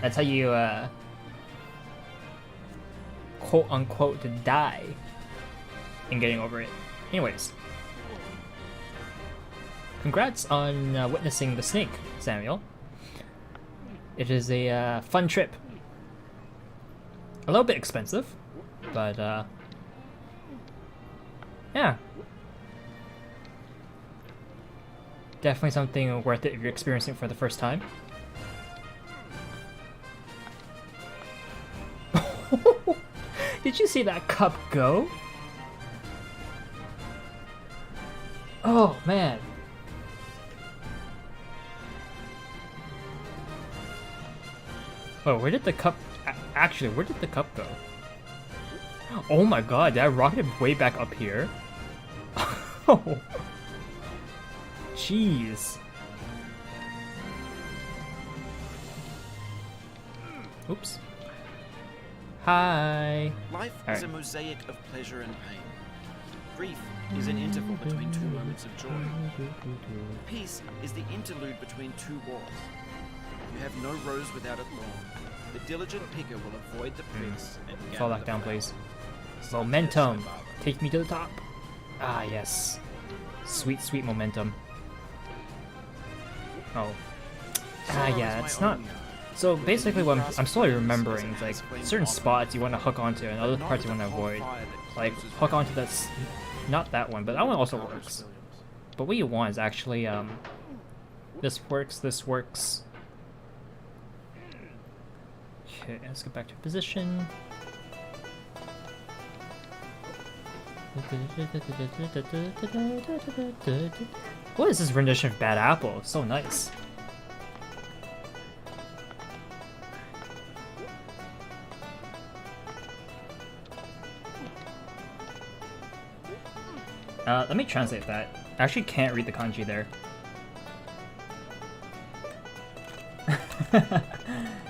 That's how you quote-unquote to die in getting over it. Anyways. Congrats on witnessing the snake, Samuel. It is a fun trip. A little bit expensive, but yeah. Definitely something worth it if you're experiencing it for the first time. Did you see that cup go? Oh man. Oh, where did the cup... Actually, where did the cup go? Oh my god, that rocketed way back up here. Oh. Jeez. Oops. Hi. Life is a mosaic of pleasure and pain. Grief is an interval between two moments of joy. Peace is the interlude between two wars. You have no rose without a thorn. The diligent picker will avoid the pricks and fall back down, please. Momentum. Take me to the top. Ah, yes. Sweet, sweet momentum. Oh. Ah, yeah, it's not... So basically what I'm slowly remembering is like certain spots you want to hook onto and other parts you want to avoid. Like hook onto that's not that one, but that one also works. But what you want is actually this works, this works. Okay, let's get back to position. What is this rendition of Bad Apple? It's so nice. Let me translate that. I actually can't read the kanji there.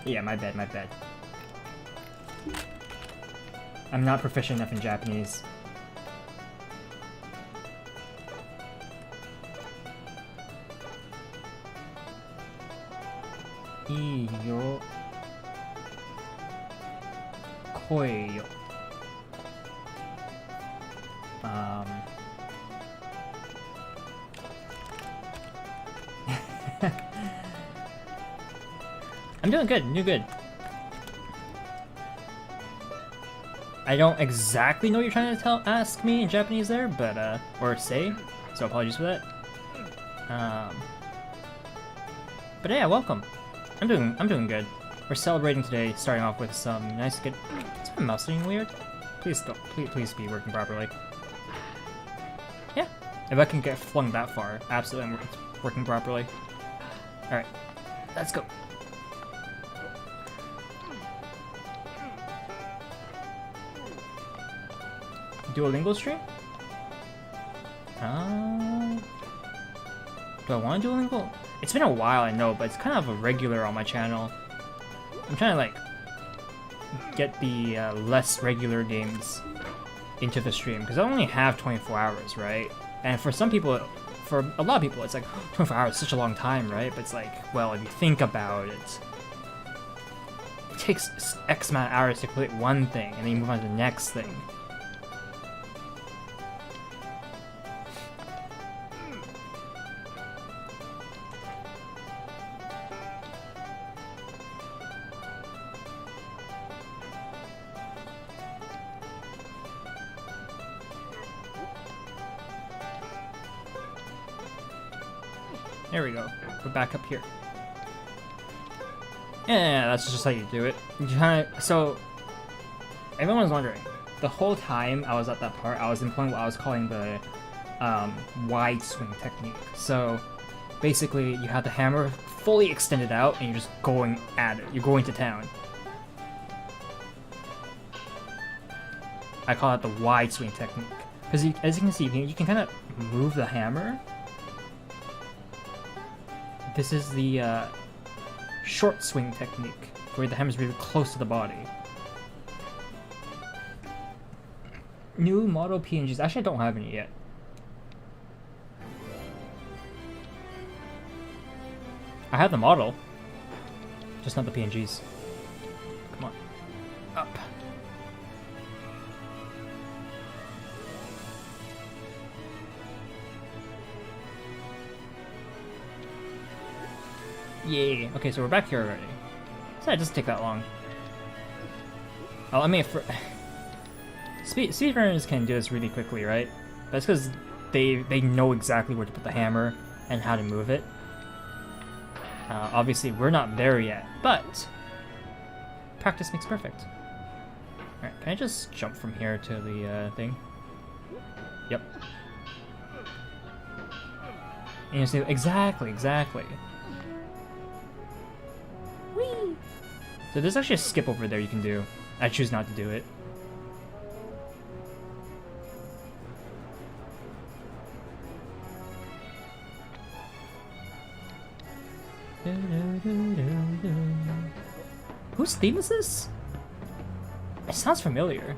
Yeah, my bad, my bad. I'm not proficient enough in Japanese. Iyo koi yo. I'm doing good, good. I don't exactly know what you're trying to ask me in Japanese there, but or say, so apologies for that. But yeah, welcome. I'm doing good. We're celebrating today, starting off with some nice good. Is my mouse being weird? Please don't, please be working properly. Yeah, if I can get flung that far, absolutely, I'm working properly. All right, let's go. Duolingo stream? Do I want to Duolingo? It's been a while, I know, but it's kind of a regular on my channel. I'm trying to like get the less regular games into the stream because I only have 24 hours, right? And for some people, for a lot of people, it's like 24 hours is such a long time, right? But it's like, well, if you think about it, it takes X amount of hours to complete one thing, and then you move on to the next thing. There we go. We're back up here. Yeah, that's just how you do it. So, everyone's wondering. The whole time I was at that part, I was employing what I was calling the wide swing technique. So, basically, you have the hammer fully extended out, and you're just going at it. You're going to town. I call it the wide swing technique. Because as you can see, you can kind of move the hammer. This is the short swing technique, where the hammer is really close to the body. New model PNGs. Actually, I don't have any yet. I have the model, just not the PNGs. Come on. Up. Yay. Okay, so we're back here already. So it doesn't take that long. Oh, I mean, speedrunners can do this really quickly, right? That's because they know exactly where to put the hammer and how to move it. Obviously, we're not there yet, but practice makes perfect. Alright, can I just jump from here to the thing? Yep. And you see, exactly. Whee! So there's actually a skip over there you can do. I choose not to do it. Whose theme is this? It sounds familiar.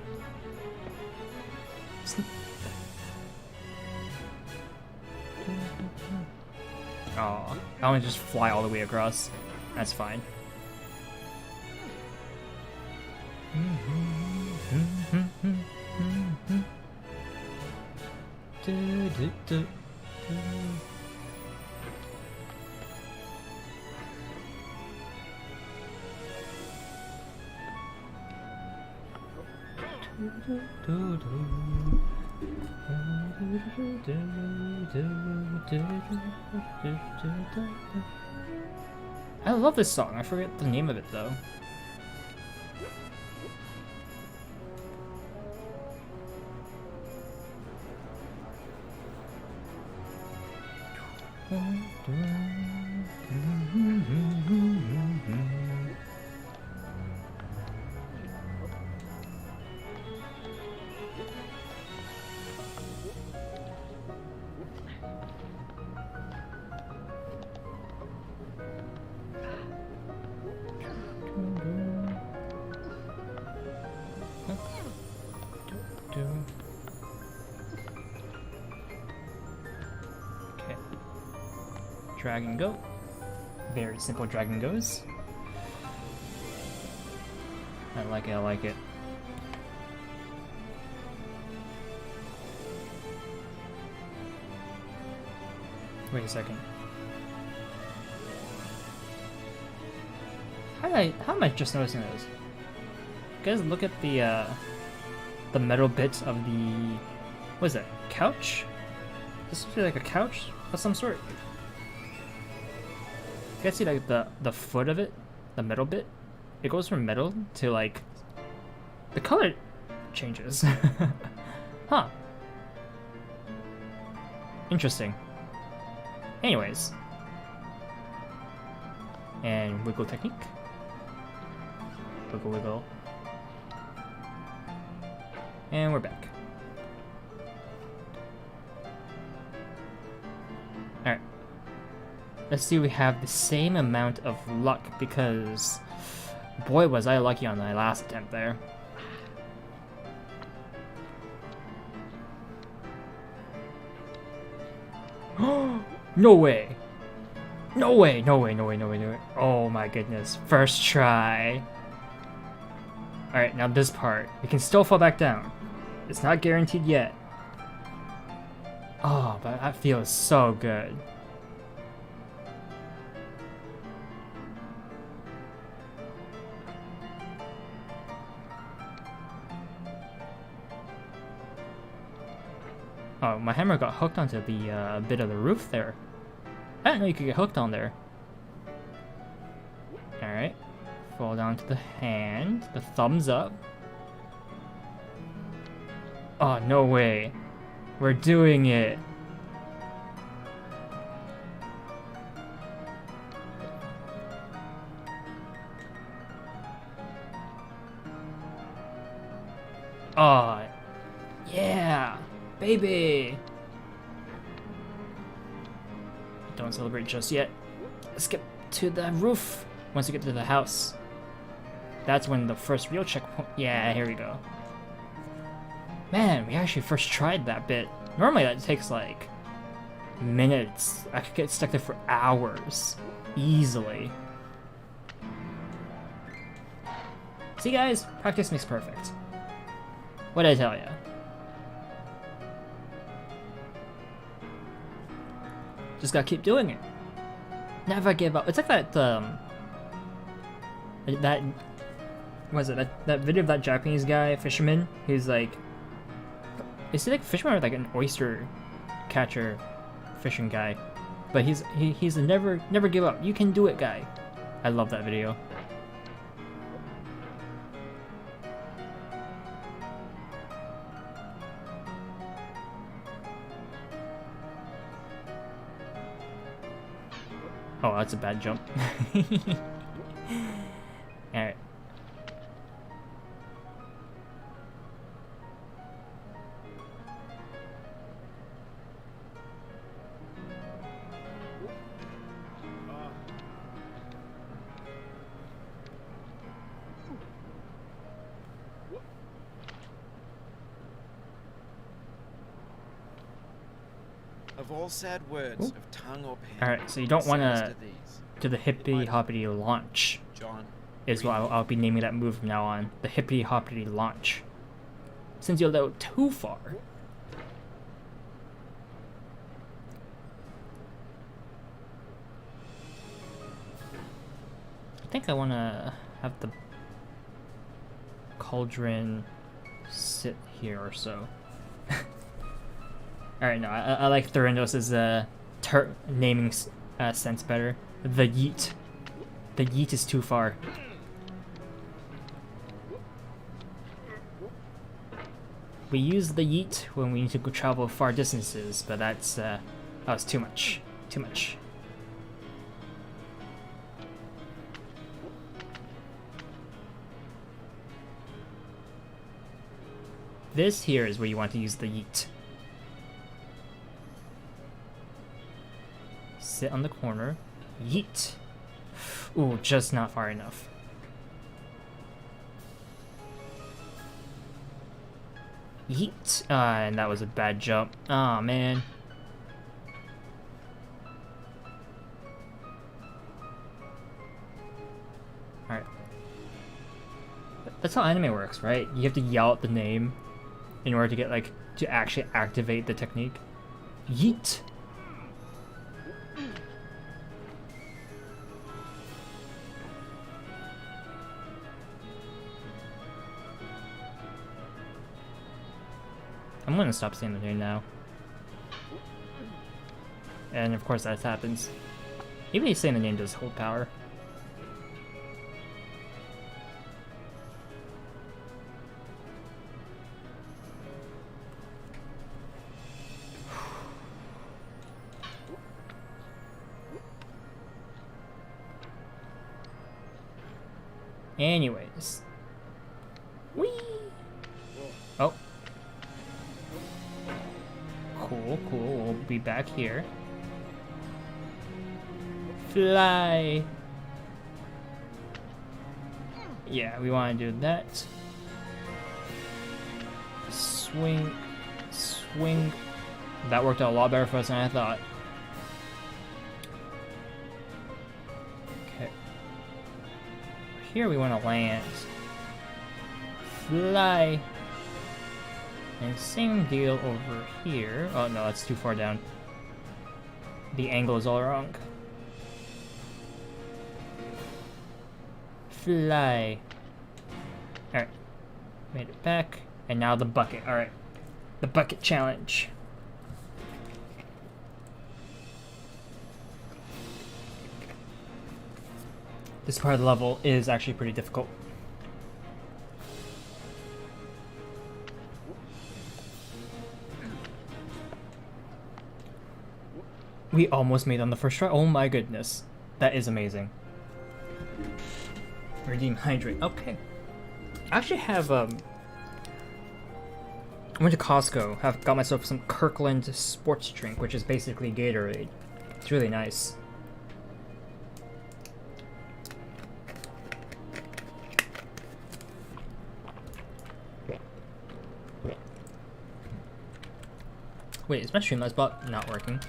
Oh, I want to just fly all the way across. That's fine. I love this song. I forget the name of it though. Okay. Drag and go. Very simple drag and goes. I like it. Wait a second. How am I just noticing this? Guys, look at the metal bits of the, what is that? Couch? This looks like a couch of some sort. You guys see like the foot of it, the metal bit? It goes from metal to like the color changes. Huh. Interesting. Anyways. And wiggle technique. Wiggle, wiggle. And we're back. Alright. Let's see, we have the same amount of luck because boy was I lucky on my last attempt there. No way! No way! Oh my goodness. First try. Alright, now this part. We can still fall back down. It's not guaranteed yet. Oh, but that feels so good. Oh, my hammer got hooked onto the bit of the roof there. I didn't know you could get hooked on there. Alright. Fall down to the hand. The thumbs up. Oh, no way. We're doing it. Oh, yeah. Baby! Don't celebrate just yet. Let's get to the roof once we get to the house. That's when the first real checkpoint. Yeah, here we go. Man, we actually first tried that bit. Normally that takes like minutes. I could get stuck there for hours. Easily. See guys, practice makes perfect. What'd I tell ya? Just gotta keep doing it. Never give up. It's like that was it that video of that Japanese guy, fisherman? He's like, is he like fisherman or like an oyster catcher fishing guy? But he's a never give up. You can do it guy. I love that video. Oh, that's a bad jump. Alright. Of all sad words of tongue or pen. Alright, so you don't want to do the hippity hoppity launch. John, is what I'll be naming that move from now on. The hippity hoppity launch. Since you're a little too far. I think I want to have the cauldron sit here or so. Alright, no, I like Therinos' naming sense better. The yeet. The yeet is too far. We use the yeet when we need to go travel far distances, but that was too much. Too much. This here is where you want to use the yeet. Sit on the corner. Yeet. Ooh, just not far enough. Yeet. And that was a bad jump. Aw, man. Alright. That's how anime works, right? You have to yell out the name in order to get, like, to actually activate the technique. Yeet. I'm gonna stop saying the name now. And of course that happens. Even saying the name does hold power. Anyways. Whee! Oh. Cool, cool. We'll be back here. Fly! Yeah, we want to do that. Swing. Swing. That worked out a lot better for us than I thought. Okay. Here we want to land. Fly! And same deal over here. Oh no, that's too far down. The angle is all wrong. Fly. Alright. Made it back. And now the bucket. Alright. The bucket challenge. This part of the level is actually pretty difficult. We almost made it on the first try. Oh my goodness. That is amazing. Redeem hydrate. Okay. I actually have I went to Costco, got myself some Kirkland sports drink, which is basically Gatorade. It's really nice. Wait, is my Streamlabs bot not working?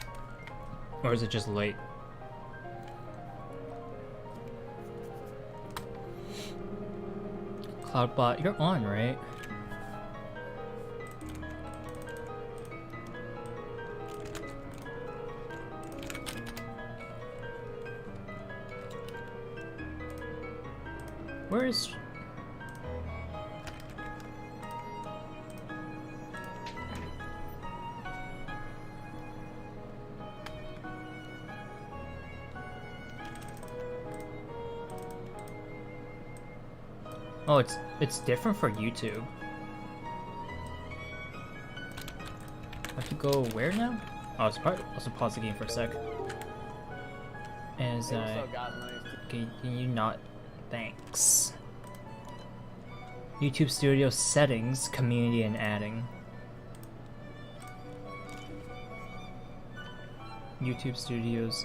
Or is it just late? Cloudbot, you're on, right? Where is... Oh, it's different for YouTube. I have to go where now? Oh, it's probably also pause the game for a sec. As can you not? Thanks. YouTube Studio settings, community, and adding. YouTube Studios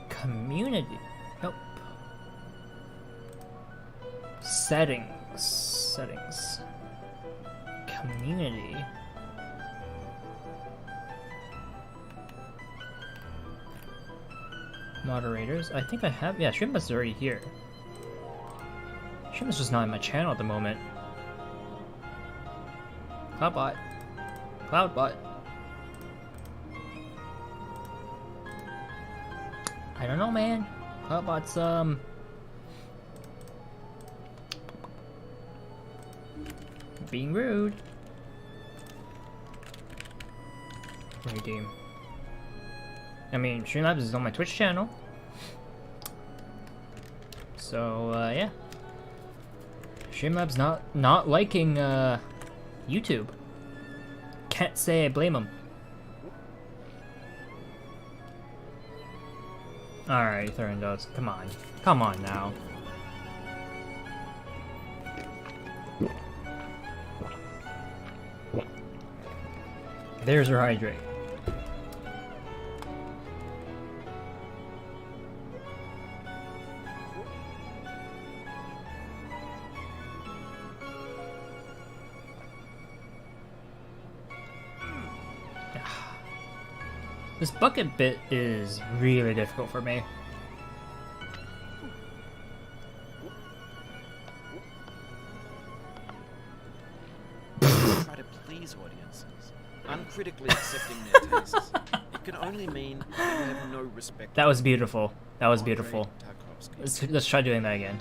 community. Nope. Settings. Community. Moderators. I think I have. Yeah, Stream is already here. Stream is just not in my channel at the moment. Cloudbot. I don't know, man. Cloudbot's being rude. Redeem. I mean, Streamlabs is on my Twitch channel. So, yeah. Streamlabs not liking, YouTube. Can't say I blame him. Alright, Thurindos. Come on. Come on now. There's your hydrate. This bucket bit is really difficult for me. Try to please audiences, uncritically accepting their tastes. It can only mean that you have no respect. That was beautiful. That was beautiful. Let's try doing that again.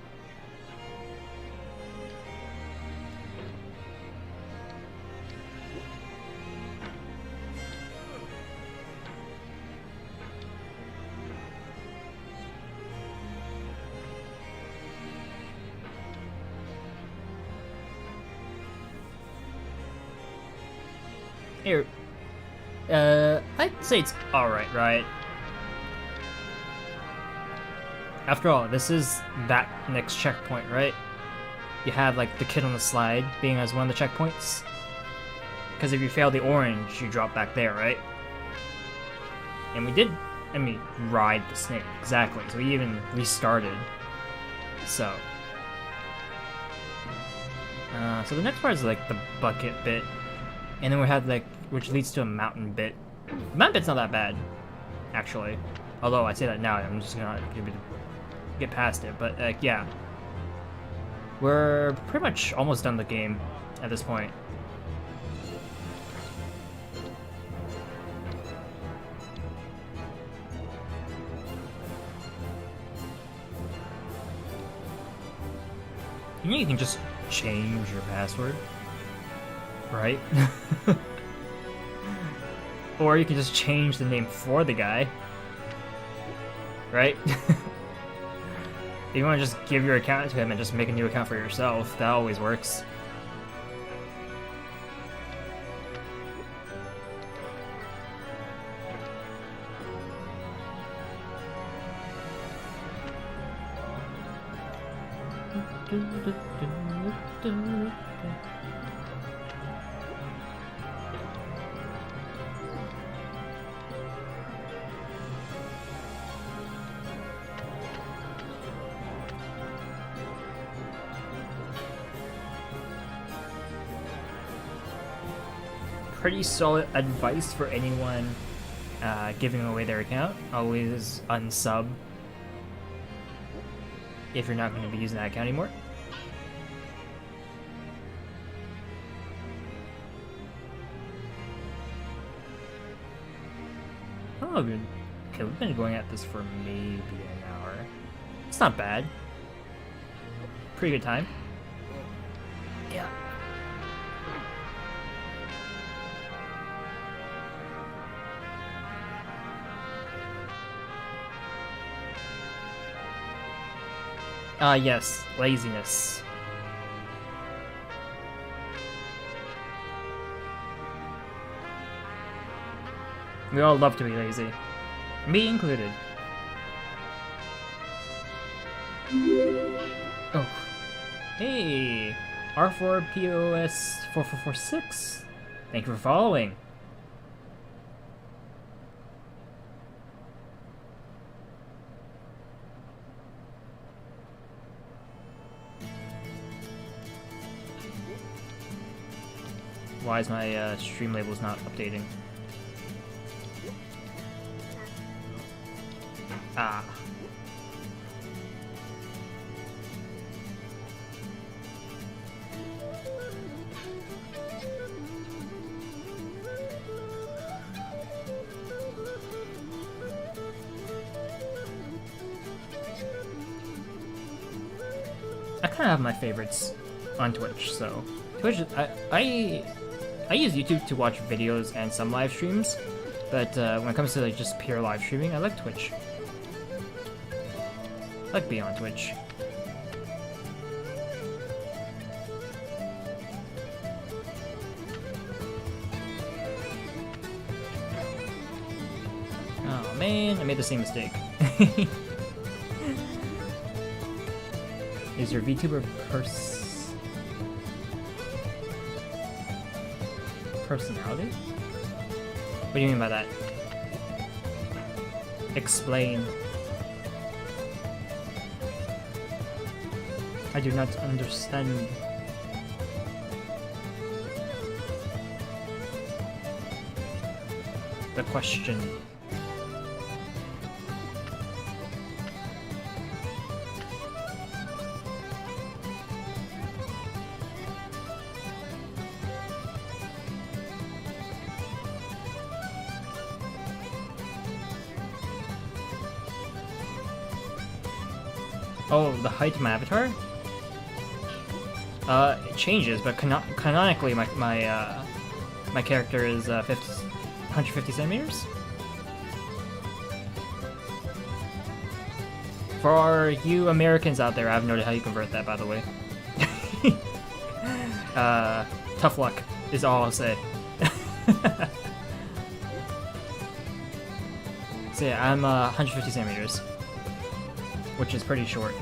Here, I'd say it's alright, right? After all, this is that next checkpoint, right? You have, like, the kid on the slide being as one of the checkpoints. Because if you fail the orange, you drop back there, right? And we did, I mean, ride the snake, exactly. So we even restarted. So. So the next part is, like, the bucket bit. And then we have, like, which leads to a mountain bit. The mountain bit's not that bad, actually. Although I say that now, I'm just gonna get past it. But, like, yeah. We're pretty much almost done the game at this point. You know, you can just change your password, right? Or you can just change the name for the guy, right? If you want to just give your account to him and just make a new account for yourself, that always works. Pretty solid advice for anyone giving away their account. Always unsub if you're not going to be using that account anymore. Oh, good. Okay, we've been going at this for maybe an hour. It's not bad. pretty good time. Yeah. Yes, laziness. We all love to be lazy. Me included. Oh. Hey! R4POS4446. Thank you for following. Why is my stream labels not updating? Ah. I kind of have my favorites on Twitch, so Twitch. I use YouTube to watch videos and some live streams, but when it comes to like just pure live streaming, I like Twitch. I like being on Twitch. Oh man, I made the same mistake. Is your VTuber personality? What do you mean by that? Explain. I do not understand. The question. Oh, the height of my avatar? It changes, but canonically my character is 150 centimeters. For you Americans out there, I have no idea how you convert that, by the way. Tough luck is all I'll say. So yeah, I'm 150 centimeters, which is pretty short.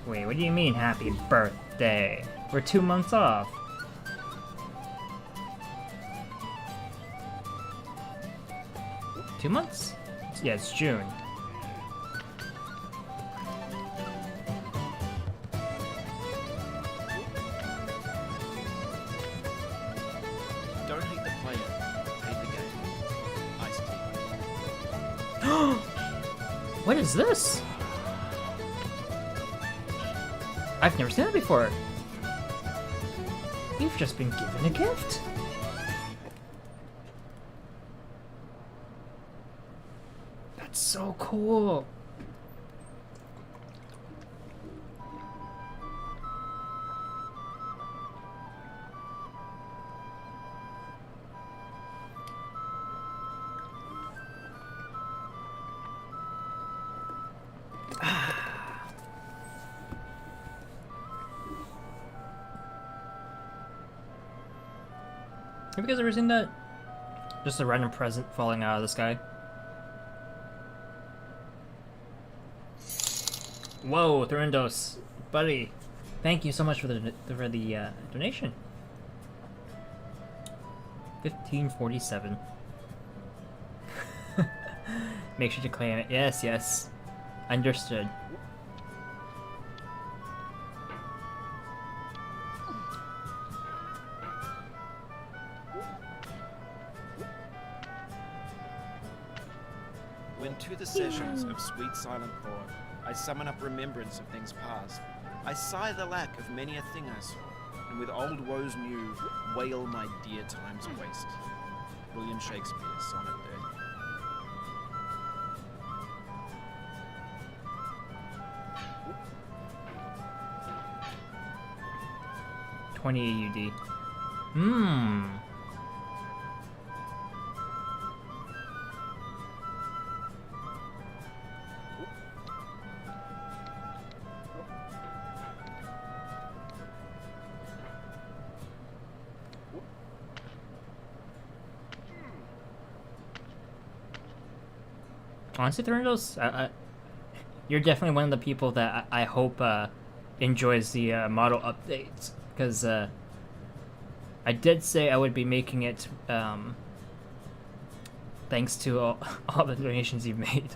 Wait, what do you mean happy birthday? We're 2 months off. Two months? Yeah, it's June. Don't hate the player, hate the game. Iceborne. What is this? I've never seen that before. You've just been given a gift. That's so cool. Have you guys ever seen that? Just a random present falling out of the sky. Whoa, Thurindos, buddy! Thank you so much for the donation. 1547. Make sure to claim it. Yes, yes. Understood. When to the sessions of sweet silent thought, I summon up remembrance of things past. I sigh the lack of many a thing I saw, and with old woes new, wail my dear time's waste. William Shakespeare, Sonnet 30. $20 AUD. Hmm. Honestly, Thorndos, you're definitely one of the people that I hope enjoys the model updates, because I did say I would be making it thanks to all the donations you've made.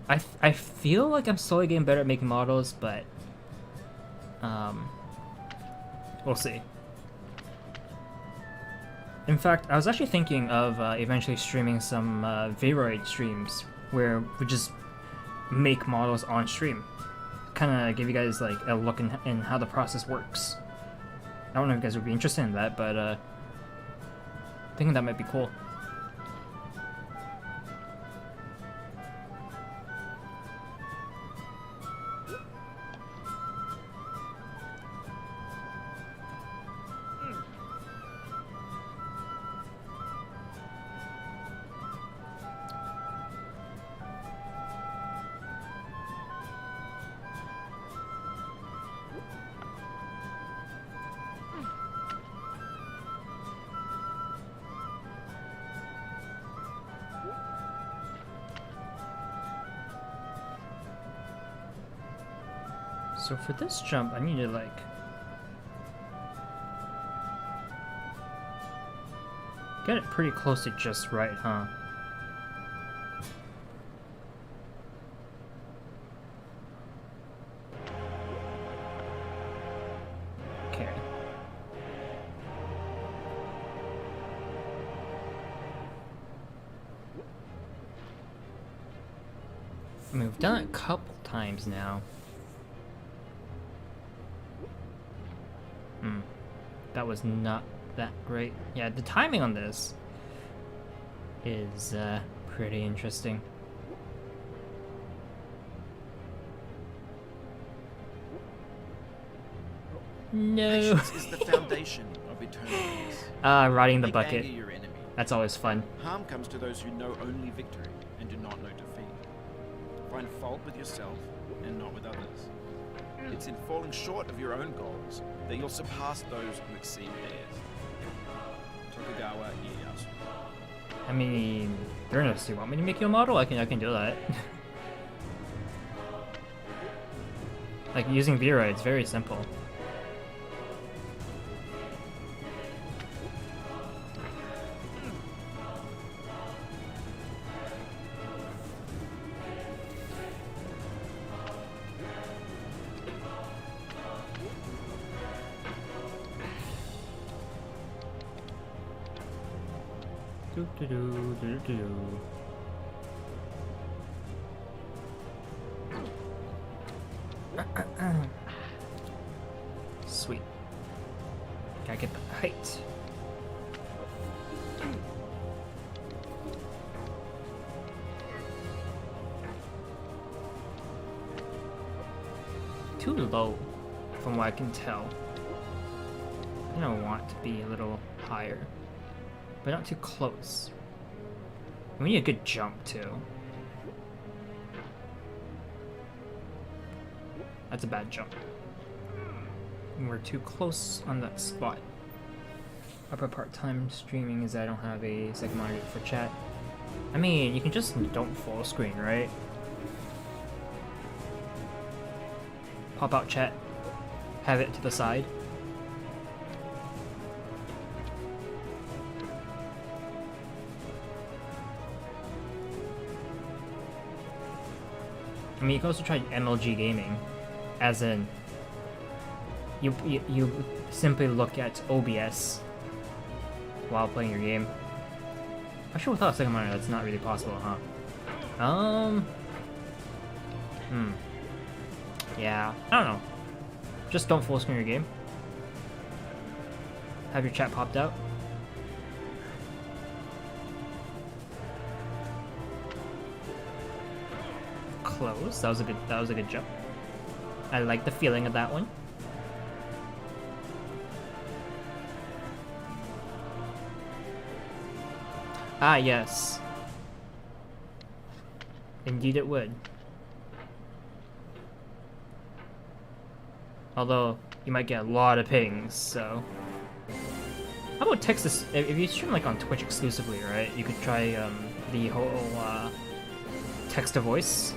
I feel like I'm slowly getting better at making models, but we'll see. In fact, I was actually thinking of eventually streaming some Vroid streams where we just make models on stream. Kind of give you guys like a look in how the process works. I don't know if you guys would be interested in that, but thinking that might be cool. So for this jump, I need to like get it pretty close to just right, huh? Okay. I mean, we've done it a couple times now. That was not that great. Yeah, the timing on this is pretty interesting. No. Patience is the foundation of eternal peace. Riding the Make bucket. anger your enemy. That's always fun. Harm comes to those who know only victory and do not know defeat. Find fault with yourself and not with others. It's in falling short of your own goals that you'll surpass those who exceed theirs. Tokugawa Ieyasu. I mean, Ernest, do you want me to make you a model? I can do that. Like using Vera, it's very simple. Sweet. Gotta get the height. Too low, from what I can tell. I don't want to be a little higher, but not too close. We need a good jump too. That's a bad jump. And we're too close on that spot. Upper part-time streaming is that I don't have a second monitor for chat. I mean, you can just don't full screen, right? Pop out chat. Have it to the side. I mean, you can also try MLG gaming, as in, you simply look at OBS while playing your game. Actually, without a second monitor, that's not really possible, huh? Yeah, I don't know. Just don't full screen your game. Have your chat popped out. Close. That was a good jump. I like the feeling of that one. Ah, yes. Indeed it would. Although, you might get a lot of pings, so... How about text this? If you stream like on Twitch exclusively, right? You could try the whole text to voice